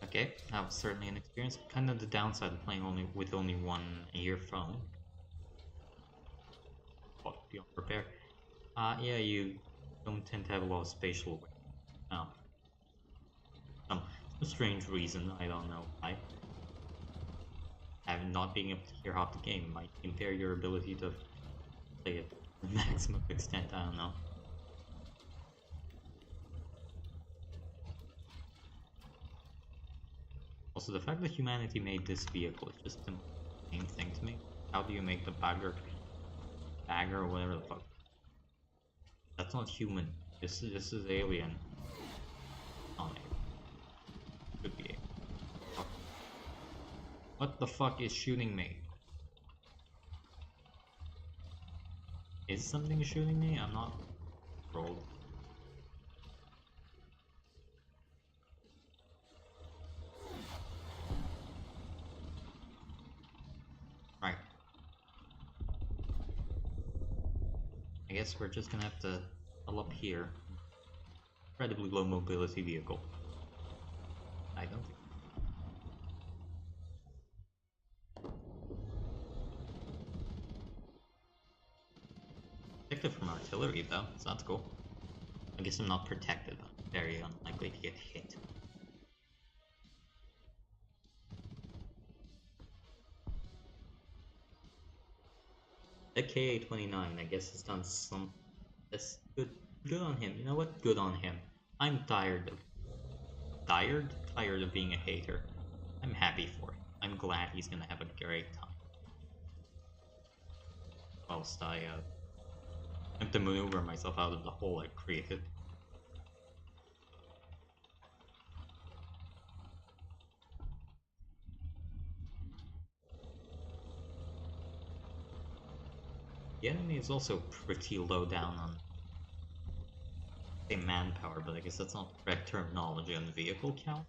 okay, that was certainly an experience. Kind of the downside of playing with only one earphone. Oh, beyond repair. Yeah, you don't tend to have a lot of spatial awareness. No. Some strange reason, I don't know why. Having not being able to hear half the game might impair your ability to play it to the maximum extent, I don't know. Also, the fact that humanity made this vehicle is just the main thing to me. How do you make the bagger or whatever the fuck? That's not human. This is alien. Not alien. Could be alien. Oh. What the fuck is shooting me? Is something shooting me? I'm not rolled. Right. I guess we're just gonna have to pull up here. Incredibly low mobility vehicle. I don't think. Protected from artillery though, so that's cool. I guess I'm not protected, I'm very unlikely to get hit. The KA-29, I guess, has done some. That's good on him. You know what? Good on him. I'm tired of being a hater. I'm happy for him. I'm glad he's gonna have a great time. Whilst I have to maneuver myself out of the hole I created. The enemy is also pretty low down on, say, manpower, but I guess that's not the correct terminology on the vehicle count.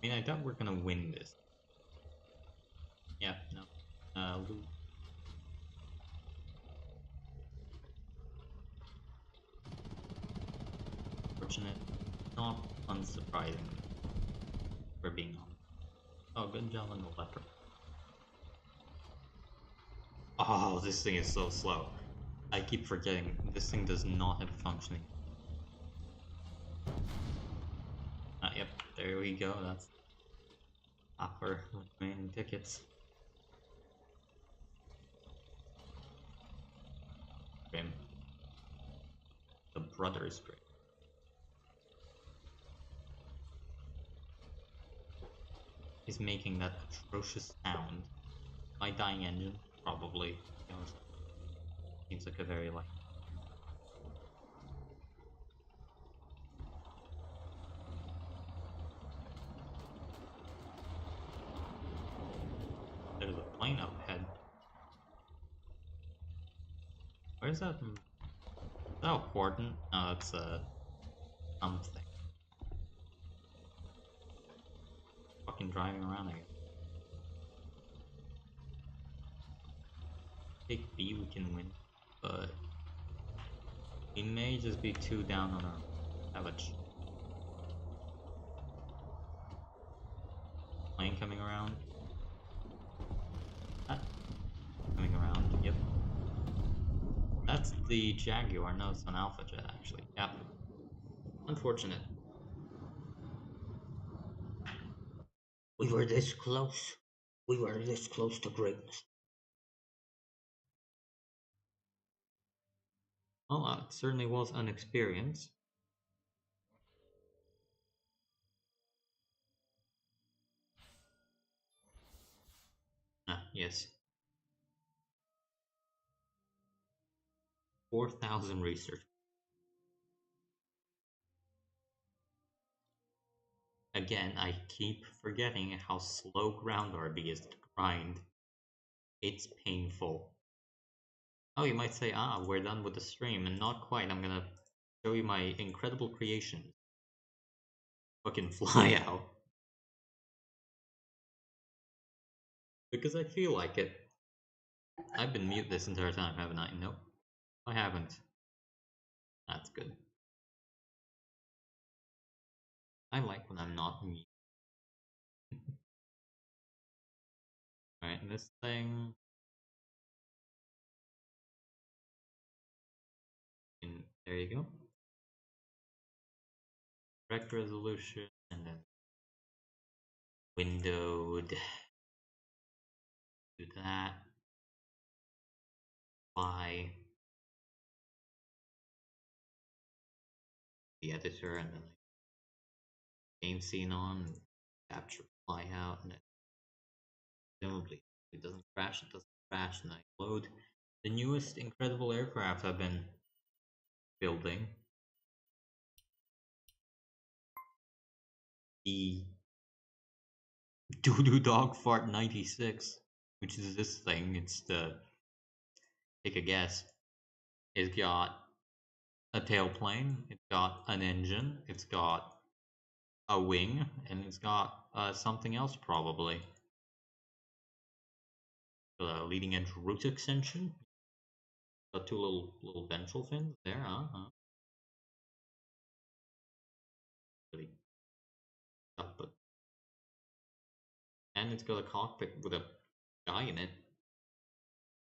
I mean, I doubt we're gonna win this. Yeah, no. Lose. Fortunate. Not unsurprising. For being honest. Oh, good job on the leopard. Oh, this thing is so slow. I keep forgetting. This thing does not have functioning. Yep, there we go. That's our remaining tickets. Grim. The brother is great. He's making that atrocious sound. My dying engine? Probably. You know, seems like a very like. There's a plane up ahead. Where's that? Oh, important. No, that's something. Fucking driving around again. Take B, we can win, but we may just be too down on our average. Plane coming around. Ah, coming around. Yep. That's the Jaguar. No, it's an Alpha Jet actually. Yep. Unfortunate. We were this close. We were this close to greatness. Well, it certainly was an experience. Ah, yes. 4,000 research. Again, I keep forgetting how slow ground RB is to grind. It's painful. Oh, you might say, ah, we're done with the stream, and not quite. I'm gonna show you my incredible creations. Fucking fly out. Because I feel like it. I've been mute this entire time, haven't I? Nope. I haven't. That's good. I like when I'm not mute. Alright, this thing. And there you go. Correct resolution, and then windowed. Do that. Fly. The editor, and then game scene on, capture fly out, and then presumably it doesn't crash, and I load the newest incredible aircraft I've been building. The Doodoo Dog Fart 96, which is this thing. It's the, take a guess. It's got a tailplane, it's got an engine, it's got a wing, and it's got something else probably. The leading edge root extension. Got two little ventral fins there, huh? Really but and it's got a cockpit with a guy in it.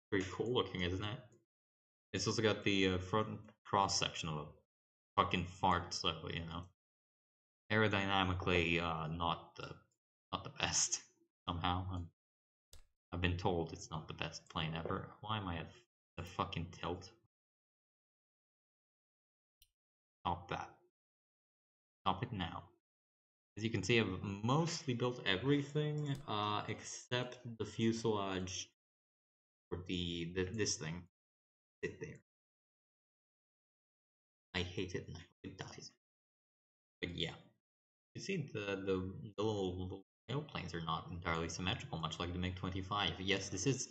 Pretty cool looking, isn't it? It's also got the front cross section of a fucking fart, so you know, aerodynamically not the best somehow. I've been told it's not the best plane ever. Why am I at the fucking tilt? Stop that. Stop it now. As you can see, I've mostly built everything except the fuselage for this thing. Sit there. I hate it and I hope it dies. But yeah, you see the little airplanes are not entirely symmetrical, much like the MiG-25. Yes, this is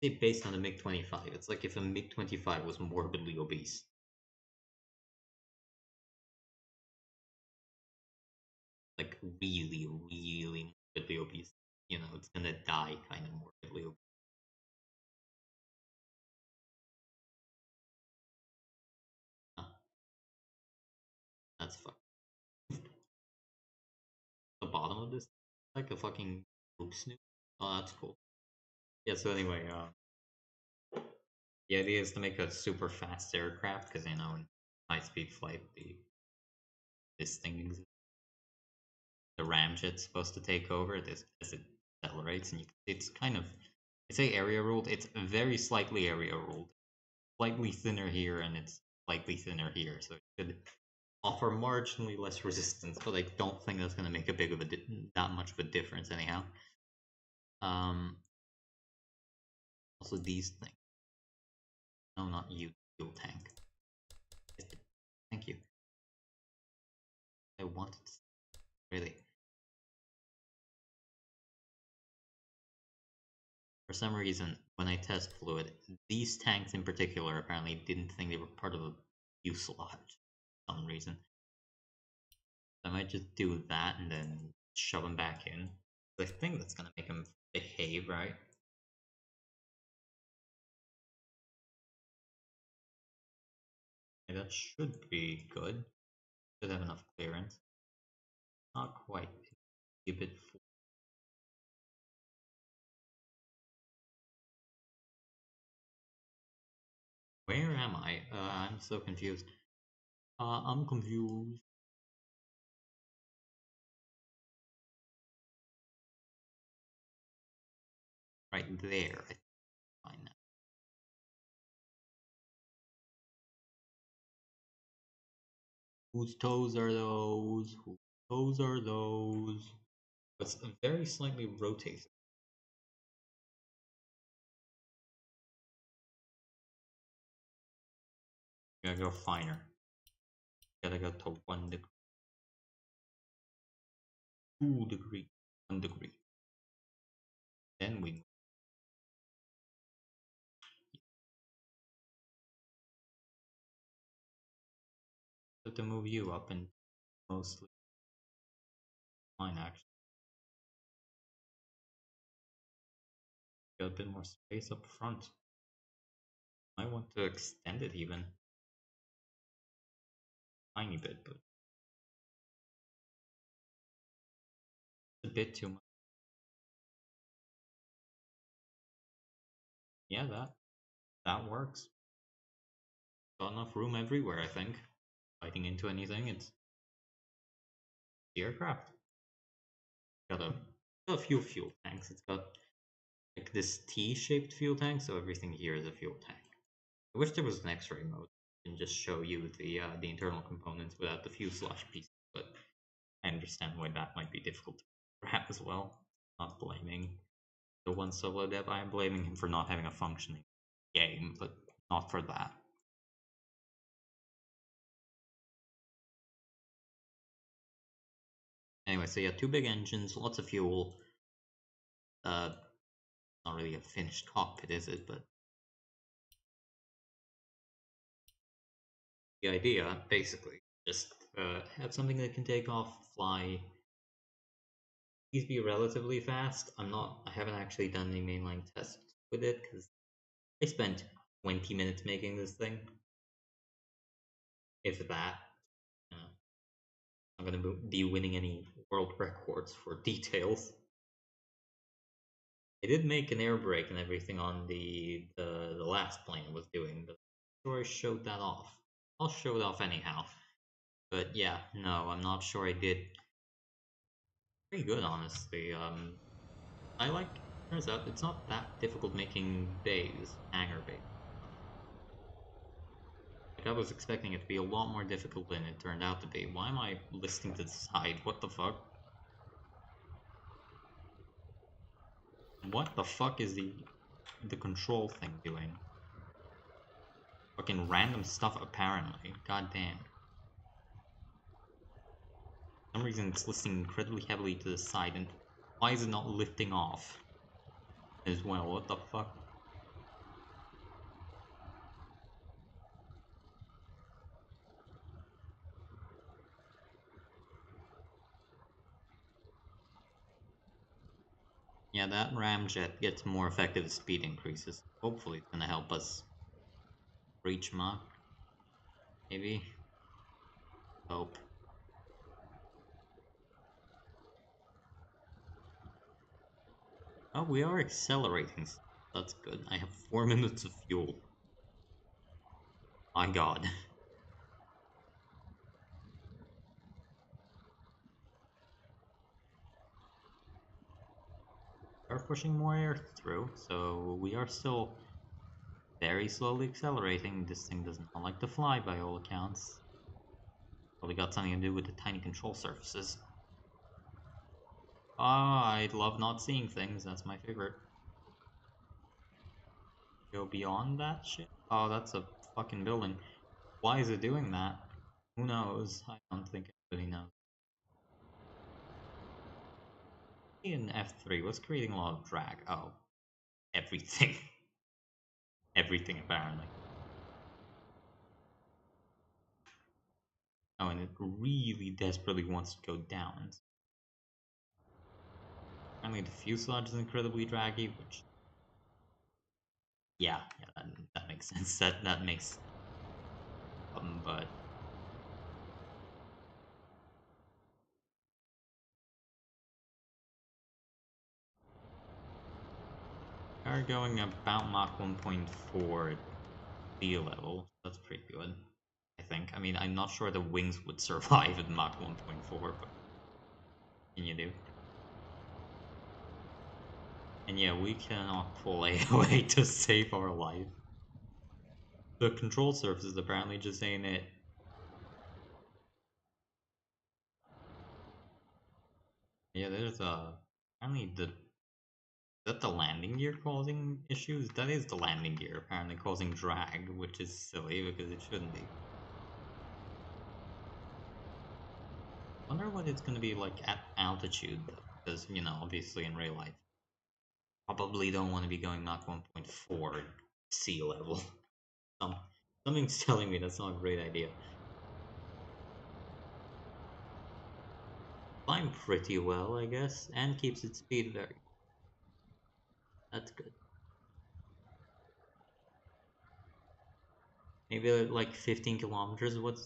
based on the MiG-25. It's like if a MiG-25 was morbidly obese. like really, really morbidly obese, you know, it's gonna die kind of morbidly obese. Huh, that's fuck. The bottom of this, like a fucking poop snoot. Oh, that's cool. Yeah. So anyway, the idea is to make a super fast aircraft because you know in high speed flight this thing exists. The ramjet's supposed to take over this as it accelerates, and it's kind of I say area ruled. It's very slightly area ruled, slightly thinner here, and it's slightly thinner here, so it should offer marginally less resistance. But I don't think that's going to make a big of a that much of a difference anyhow. Also these things. No, not you, fuel tank. Thank you. I wanted to, really. For some reason, when I test fluid, these tanks in particular apparently didn't think they were part of a fuselage for some reason. I might just do that and then shove them back in. I think that's gonna make them behave, right? Okay, that should be good. Should have enough clearance. Not quite. A bit full. Where am I? I'm so confused. I'm confused. Right there. I find that. Whose toes are those? Whose toes are those? It's very slightly rotated. You gotta go finer. You gotta go to 1 degree. 2 degree. 1 degree. Then we have to move you up and mostly fine actually. Got a bit more space up front. I want to extend it even. Tiny bit, but a bit too much. Yeah, that works. Got enough room everywhere, I think. Biting into anything, it's the aircraft. Got a few fuel tanks. It's got like this T-shaped fuel tank, so everything here is a fuel tank. I wish there was an X-ray mode and just show you the internal components without the fuselage piece, but I understand why that might be difficult to wrap as well. Not blaming the one solo dev. I am blaming him for not having a functioning game, but not for that. Anyway, so yeah, 2 big engines, lots of fuel. Not really a finished cockpit, is it? But the idea, basically, just have something that can take off, fly. Please be relatively fast. I haven't actually done any mainline tests with it because I spent 20 minutes making this thing. If that, you know, I'm gonna be winning any world records for details. I did make an air brake and everything on the last plane I was doing, but I'm sure I showed that off. I'll show it off anyhow. But yeah, no, I'm not sure I did pretty good, honestly. I like. Turns out it's not that difficult making bays, hangar bays. Like I was expecting it to be a lot more difficult than it turned out to be. Why am I listening to the side? What the fuck? What the fuck is the control thing doing? Fucking random stuff apparently. God damn. For some reason it's listening incredibly heavily to the side, and why is it not lifting off as well? What the fuck? Yeah, that ramjet gets more effective speed increases. Hopefully it's gonna help us reach Mach. Maybe. Hope. Oh, we are accelerating. That's good. I have 4 minutes of fuel. My god. We're pushing more air through, so we are still very slowly accelerating. This thing does not like to fly by all accounts. Probably got something to do with the tiny control surfaces. Ah, I love not seeing things. That's my favorite. Go beyond that shit? Oh, that's a fucking building. Why is it doing that? Who knows? I don't think anybody knows. In F3, what's creating a lot of drag? Oh, everything. Everything, apparently. Oh, and it really desperately wants to go down. Apparently the fuselage is incredibly draggy, which... Yeah, that makes sense. That makes... but... We are going about Mach 1.4 sea level. That's pretty good, I think. I mean, I'm not sure the wings would survive at Mach 1.4, but... What can you do? And yeah, we cannot pull AOA to save our life. The control surface is apparently just saying it. Yeah, there's apparently the... Is that the landing gear causing issues? That is the landing gear apparently causing drag, which is silly because it shouldn't be. I wonder what it's gonna be like at altitude though, because, you know, obviously in real life, probably don't want to be going Mach 1.4 sea level. Something's telling me that's not a great idea. Flying pretty well, I guess, and keeps its speed very... That's good. Maybe like 15 kilometers. What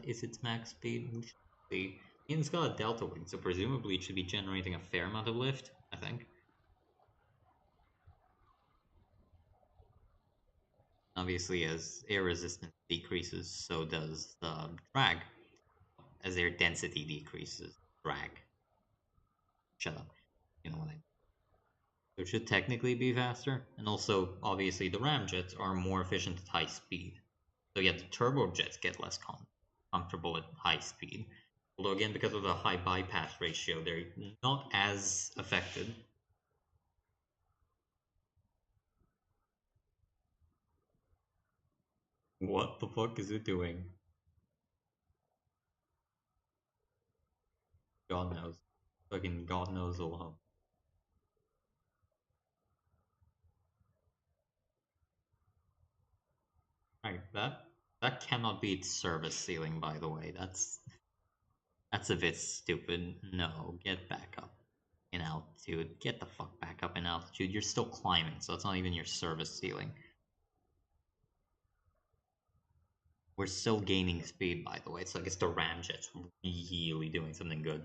is its max speed? We should see. And it's got a delta wing, so presumably it should be generating a fair amount of lift, I think. Obviously, as air resistance decreases, so does the drag. As air density decreases, drag. Shut up. You know what I mean. So it should technically be faster. And also, obviously, the ramjets are more efficient at high speed. So yeah, the turbojets get less comfortable at high speed. Although again, because of the high bypass ratio, they're not as affected. What the fuck is it doing? God knows. Fucking God knows alone. Right, that cannot be its service ceiling, by the way. That's a bit stupid. No, get back up in altitude. Get the fuck back up in altitude. You're still climbing, so it's not even your service ceiling. We're still gaining speed, by the way. So I guess the ramjet's really doing something good.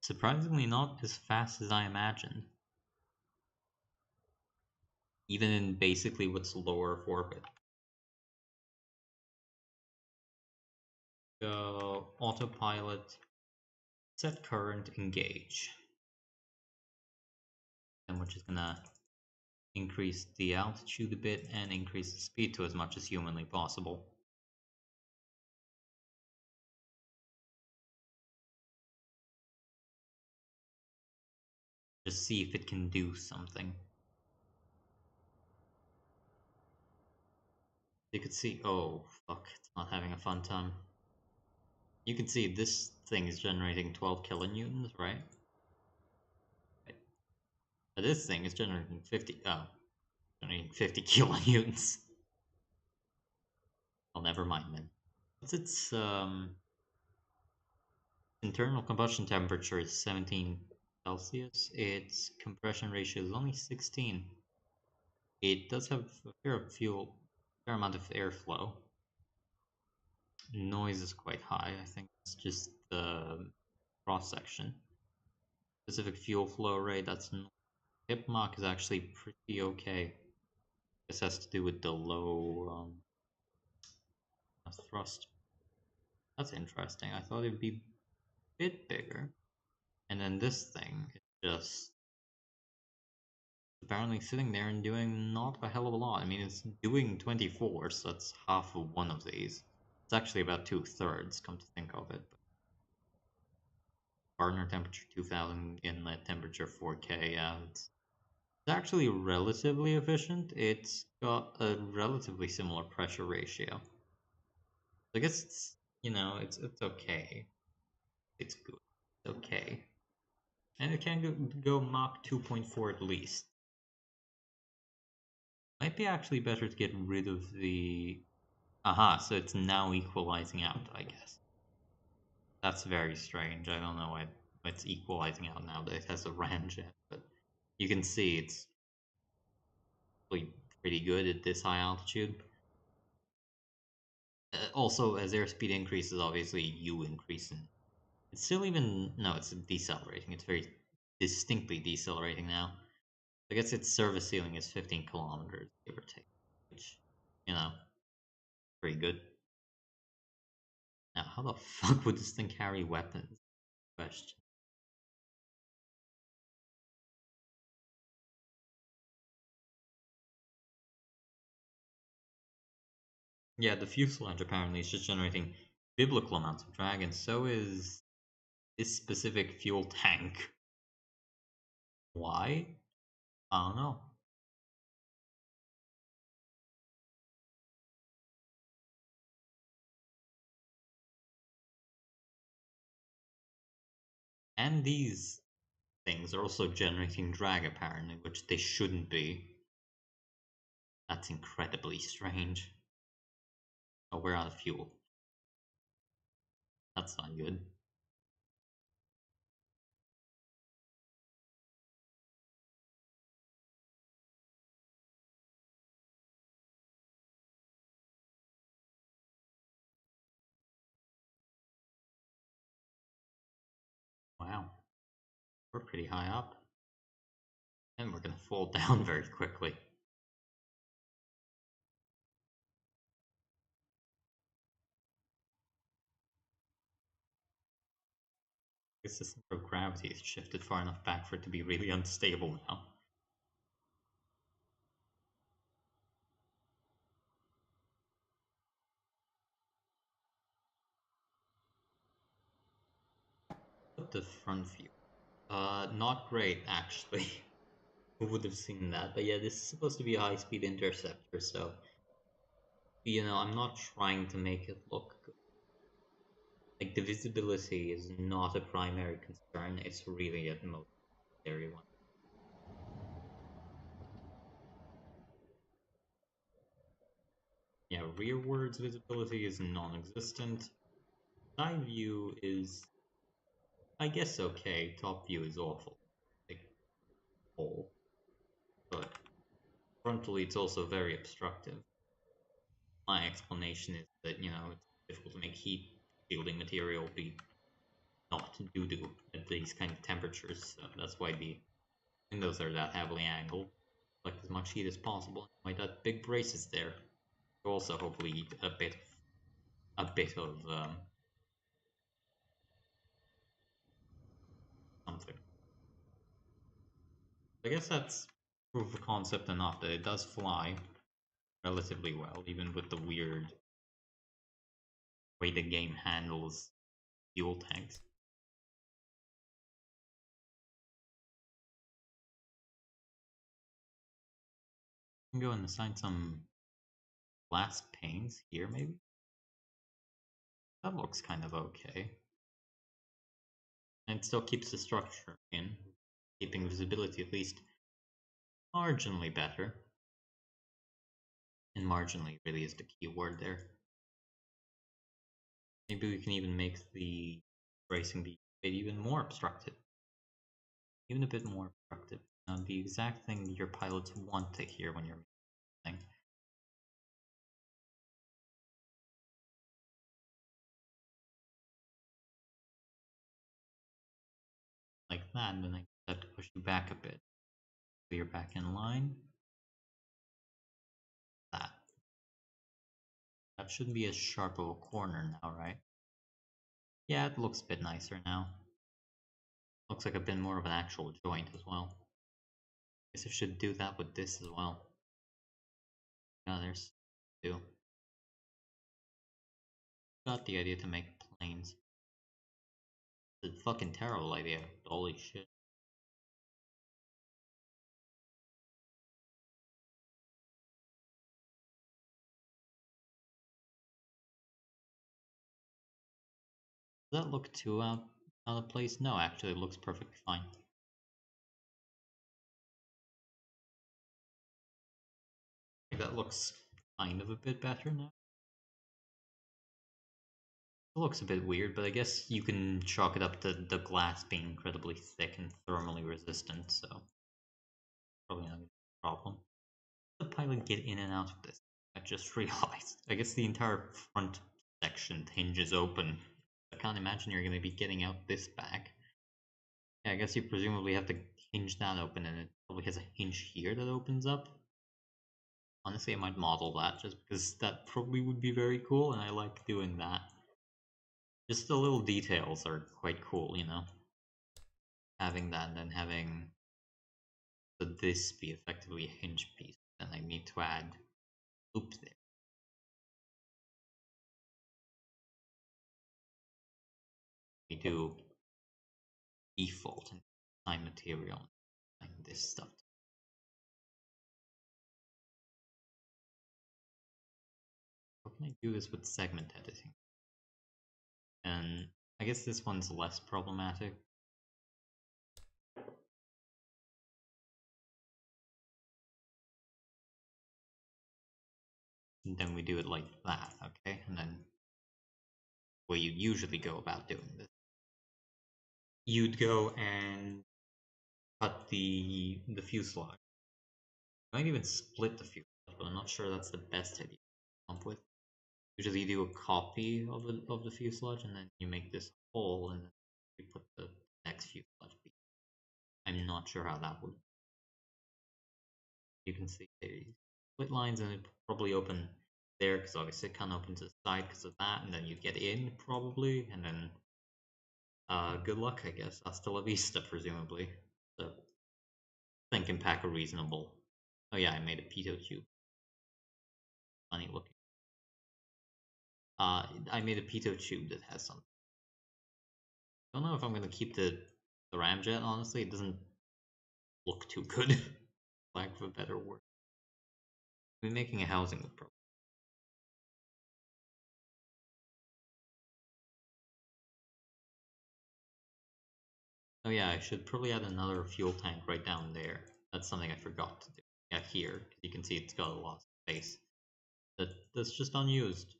Surprisingly not as fast as I imagined. Even in basically what's lower of orbit. Go autopilot, set current, engage. And we're just gonna increase the altitude a bit and increase the speed to as much as humanly possible. Just see if it can do something. You could see, oh fuck, it's not having a fun time. You can see this thing is generating 12 kilonewtons, right? But this thing is generating 50, oh, generating 50 kilonewtons. Well, never mind then. What's its internal combustion temperature is 17 Celsius. Its compression ratio is only 16. It does have a fair amount of airflow. Noise is quite high. I think it's just the cross section. Specific fuel flow rate, that's hip Mach is actually pretty okay. This has to do with the low thrust. That's interesting. I thought it'd be a bit bigger. And then this thing is just apparently sitting there and doing not a hell of a lot. I mean, it's doing 24, so that's half of one of these. It's actually about 2/3, come to think of it. Partner temperature 2000, inlet temperature 4K, yeah. It's actually relatively efficient. It's got a relatively similar pressure ratio. I guess it's, it's okay. It's good. It's okay. And it can go Mach 2.4 at least. Might be actually better to get rid of the... Aha, so it's now equalizing out, I guess. That's very strange. I don't know why it's equalizing out now that it has a ramjet, but you can see it's pretty good at this high altitude. Also, as airspeed increases, obviously you increase in... It's still even... No, it's decelerating. It's very distinctly decelerating now. I guess its service ceiling is 15 kilometers, give or take, which, pretty good. Now, how the fuck would this thing carry weapons? Question. Yeah, the fuselage apparently is just generating biblical amounts of drag, and so is this specific fuel tank. Why? I don't know. And these things are also generating drag apparently, which they shouldn't be. That's incredibly strange. Oh, we're out of fuel. That's not good. Wow. We're pretty high up. And we're gonna fall down very quickly. The system of gravity is shifted far enough back for it to be really unstable now. But the front view. Not great, actually. Who would have seen that? But yeah, this is supposed to be a high-speed interceptor, so... I'm not trying to make it look good. Like, the visibility is not a primary concern, it's really at most scary one. Yeah, rearwards visibility is non-existent. Side view is, I guess, okay. Top view is awful. Like, whole. But frontally, it's also very obstructive. My explanation is that, it's difficult to make heat shielding material be not doo-doo at these kind of temperatures. So that's why the windows are that heavily angled. Collect as much heat as possible. Why that big brace is there. Also, hopefully, a bit of something. I guess that's proof of concept enough that it does fly relatively well, even with the weird way the game handles fuel tanks. I'm going to assign some glass panes here, maybe? That looks kind of okay. And it still keeps the structure in, keeping visibility at least marginally better. And marginally really is the key word there. Maybe we can even make the racing be a bit even more obstructive. Even a bit more obstructive. The exact thing your pilots want to hear when you're making. Like that, and then I have to push you back a bit. So you're back in line. That. That shouldn't be as sharp of a corner now, right? Yeah, it looks a bit nicer now. Looks like a bit more of an actual joint as well. Guess I should do that with this as well. Yeah, there's two. Got the idea to make planes. It's a fucking terrible idea. Holy shit. Does that look too out of place? No, actually it looks perfectly fine. That looks kind of a bit better now. It looks a bit weird, but I guess you can chalk it up to the glass being incredibly thick and thermally resistant, so probably not a problem. How does the pilot get in and out of this? I just realized. I guess the entire front section hinges open. I can't imagine you're going to be getting out this back. Yeah, I guess you presumably have to hinge that open, and it probably has a hinge here that opens up. Honestly, I might model that just because that probably would be very cool, and I like doing that. Just the little details are quite cool, you know? Having that and then having this be effectively a hinge piece, then I need to add loop there. We do default and design material like this stuff. How can I do this with segment editing? And I guess this one's less problematic. And then we do it like that, okay? And then where you usually go about doing this. You'd go and cut the fuselage. You might even split the fuselage, but I'm not sure that's the best idea to come up with. Usually you do a copy of the fuselage and then you make this hole and then you put the next fuselage piece. I'm not sure how that would. You can see the split lines and it probably open there because obviously it can't open to the side because of that, and then you get in probably, and then good luck, I guess. Hasta la vista, presumably. So I think pack a reasonable. Oh yeah, I made a pitot tube. Funny looking. I made a pitot tube that has something. I don't know if I'm gonna keep the ramjet. Honestly, it doesn't look too good, lack of a better word. I've been making a housing with pro. Oh yeah, I should probably add another fuel tank right down there. That's something I forgot to do. Yeah, here, you can see it's got a lot of space. That's just unused.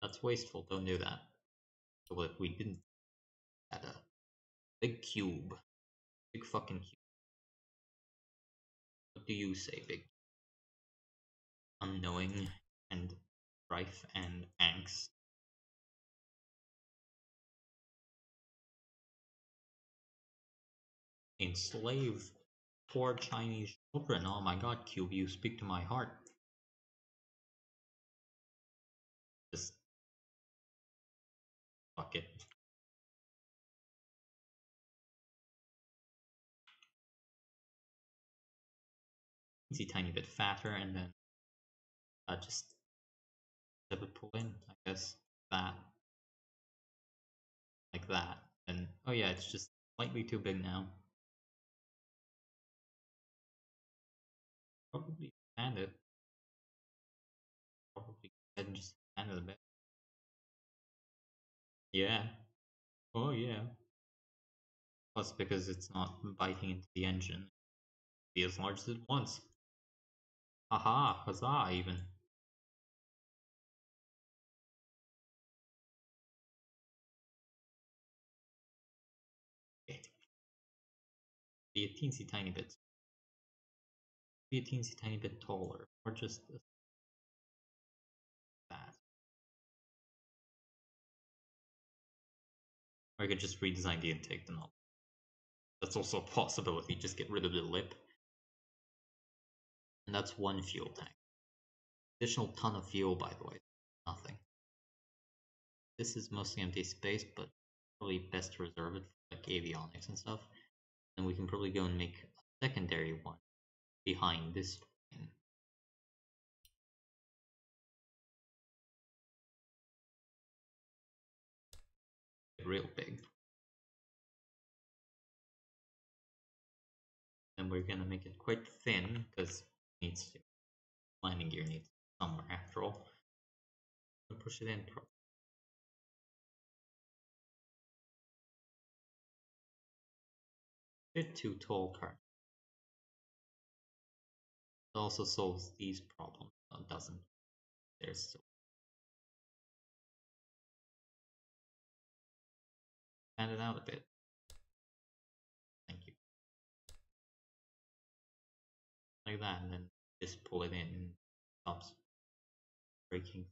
That's wasteful. Don't do that. So what if we didn't add a big cube? Big fucking cube. What do you say, big? Unknowing and strife and angst. Enslave poor Chinese children. Oh my god, Cube, you speak to my heart. Just fuck it. Easy tiny bit fatter and then just step it pull in, I guess. That. Like that. And oh yeah, it's just slightly too big now. Probably expand it. Probably and just expand it a bit. Yeah. Oh yeah. Plus because it's not biting into the engine. Be as large as it wants. Haha, huzzah even. Be a teensy tiny bit. Be a teensy tiny bit taller, or just that. Or I could just redesign the intake then. That's also a possibility. Just get rid of the lip. And that's one fuel tank. Additional ton of fuel, by the way. Nothing. This is mostly empty space, but probably best to reserve it for like avionics and stuff. And we can probably go and make a secondary one behind this thing. Real big. And we're gonna make it quite thin because it needs to. Landing gear needs somewhere after all. We'll push it in. Bit too tall currently. It also solves these problems. No, it doesn't. There's still. Fan it out a bit. Thank you. Like that, and then just pull it in and stops breaking.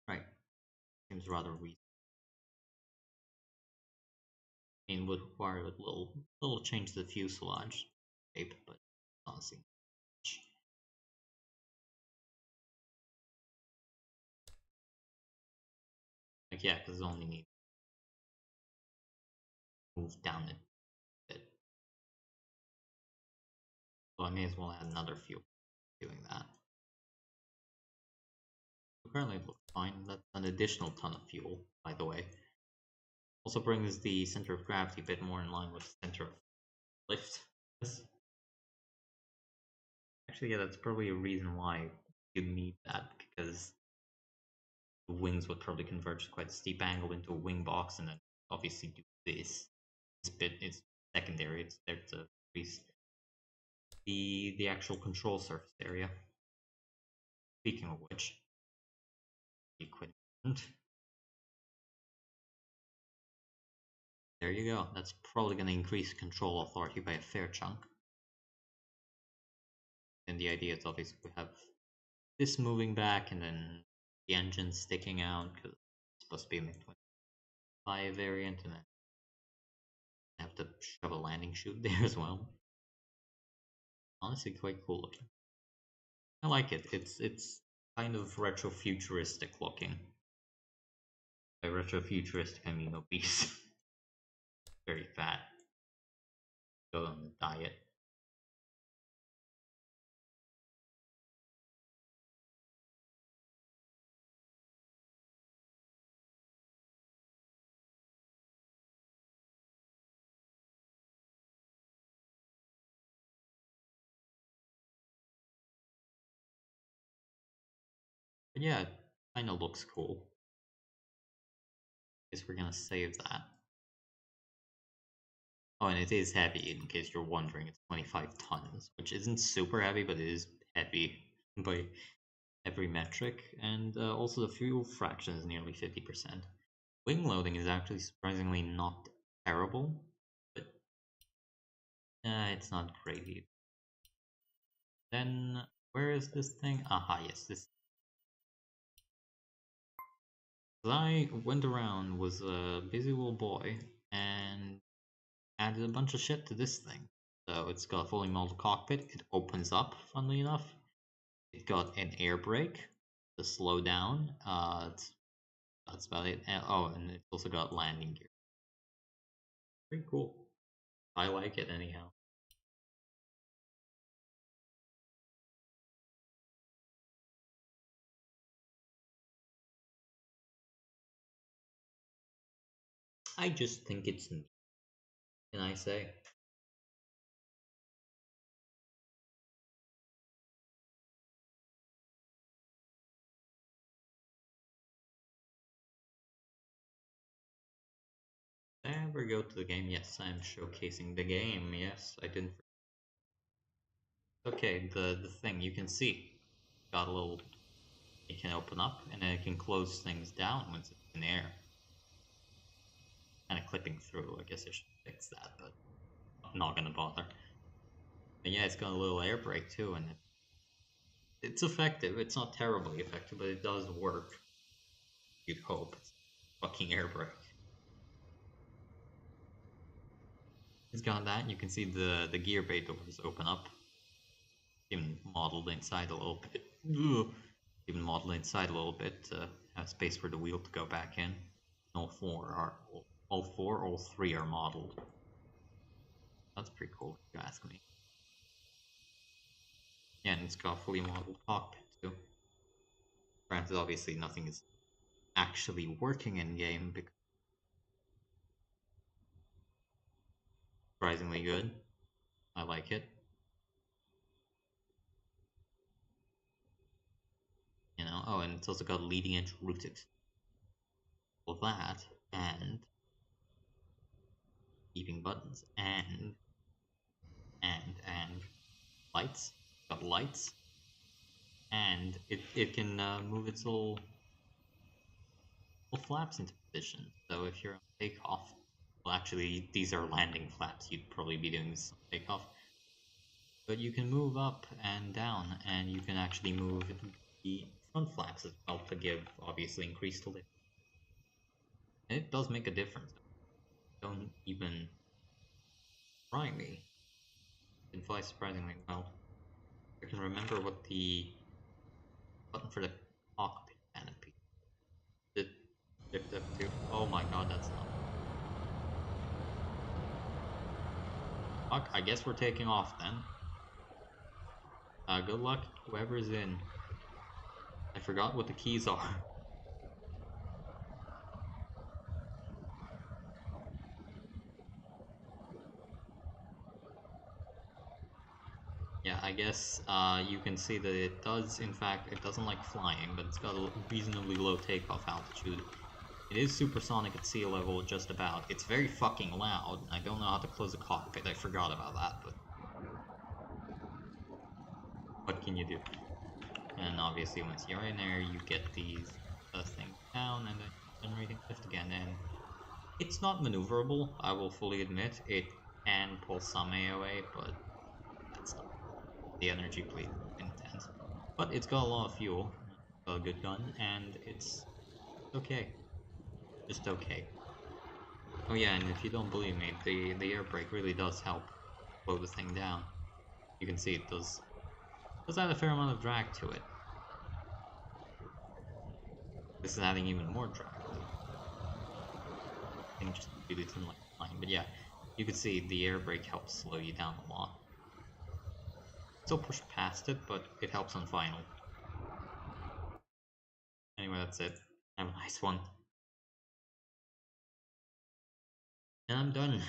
Right. Seems rather reasonable. I mean, would require a little change to the fuselage shape, but honestly, like yeah, because it only need to move down a bit. So I may as well add another fuel doing that. Currently it looks fine. That's an additional ton of fuel, by the way. Also brings the center of gravity a bit more in line with the center of lift. Actually, yeah, that's probably a reason why you need that, because the wings would probably converge to quite a steep angle into a wing box, and then obviously do this. This bit is secondary. It's there to increase the actual control surface area. Speaking of which, equipment. There you go. That's probably going to increase control authority by a fair chunk. And the idea is obviously we have this moving back and then the engine sticking out because it's supposed to be a MiG-25 variant, and then have to shove a landing chute there as well. Honestly, quite cool looking. I like it. It's kind of retro-futuristic looking. By retro-futuristic, I mean obese. Very fat. Go on the diet. But yeah, it kind of looks cool. Guess we're gonna save that. Oh, and it is heavy, in case you're wondering. It's 25 tons, which isn't super heavy, but it is heavy by every metric. And also the fuel fraction is nearly 50%. Wing loading is actually surprisingly not terrible, but it's not great either. Then, where is this thing? Aha, yes, this. I went around, was a busy little boy, and added a bunch of shit to this thing. So it's got a fully modeled cockpit. It opens up, funnily enough. It got an air brake to slow down. That's about it. And it's also got landing gear. Pretty cool. I like it anyhow. I just think it's neat. Can I say? Did I ever go to the game? Yes, I'm showcasing the game. Yes, I didn't. Okay, the thing you can see got a little. It can open up and then it can close things down once it's in air. kind of clipping through. I guess I should fix that, but I'm not gonna bother. But yeah, it's got a little air brake too, and it's effective. It's not terribly effective, but it does work. You'd hope. It's fucking air brake. It's got that. You can see the gear bay doors open up. Even modeled inside a little bit. Ugh. Even modeled inside a little bit to have space for the wheel to go back in. All three are modeled. That's pretty cool, if you ask me. Yeah, and it's got a fully modeled cockpit too. Granted, obviously nothing is actually working in game because surprisingly good. I like it. You know, oh, and it's also got leading edge root all that, and beeping buttons, and lights. It's got lights, and it can move its little flaps into position. So if you're on takeoff, well, actually these are landing flaps. You'd probably be doing this on takeoff, but you can move up and down, and you can actually move the front flaps as well to give obviously increased lift. And it does make a difference. Don't even try me. It can fly surprisingly well. I can remember what the button for the cockpit canopy did shift up to. Oh my god, that's not. Fuck, I guess we're taking off then. Good luck, whoever's in. I forgot what the keys are. Yeah, I guess you can see that it does, in fact, it doesn't like flying, but it's got a reasonably low takeoff altitude. It is supersonic at sea level, just about. It's very fucking loud. I don't know how to close the cockpit, I forgot about that, but what can you do? And obviously once you're in there, you get these things down, and then generating lift again, and it's not maneuverable, I will fully admit. It can pull some AOA, but that's not the energy plate intense. But it's got a lot of fuel, got a good gun, and it's okay. Just okay. Oh yeah, and if you don't believe me, the air brake really does help slow the thing down. You can see it does add a fair amount of drag to it. This is adding even more drag. I think just really didn't like flying, but yeah, you can see the air brake helps slow you down a lot. Still push past it, but it helps on final. Anyway, that's it. Have a nice one. And I'm done.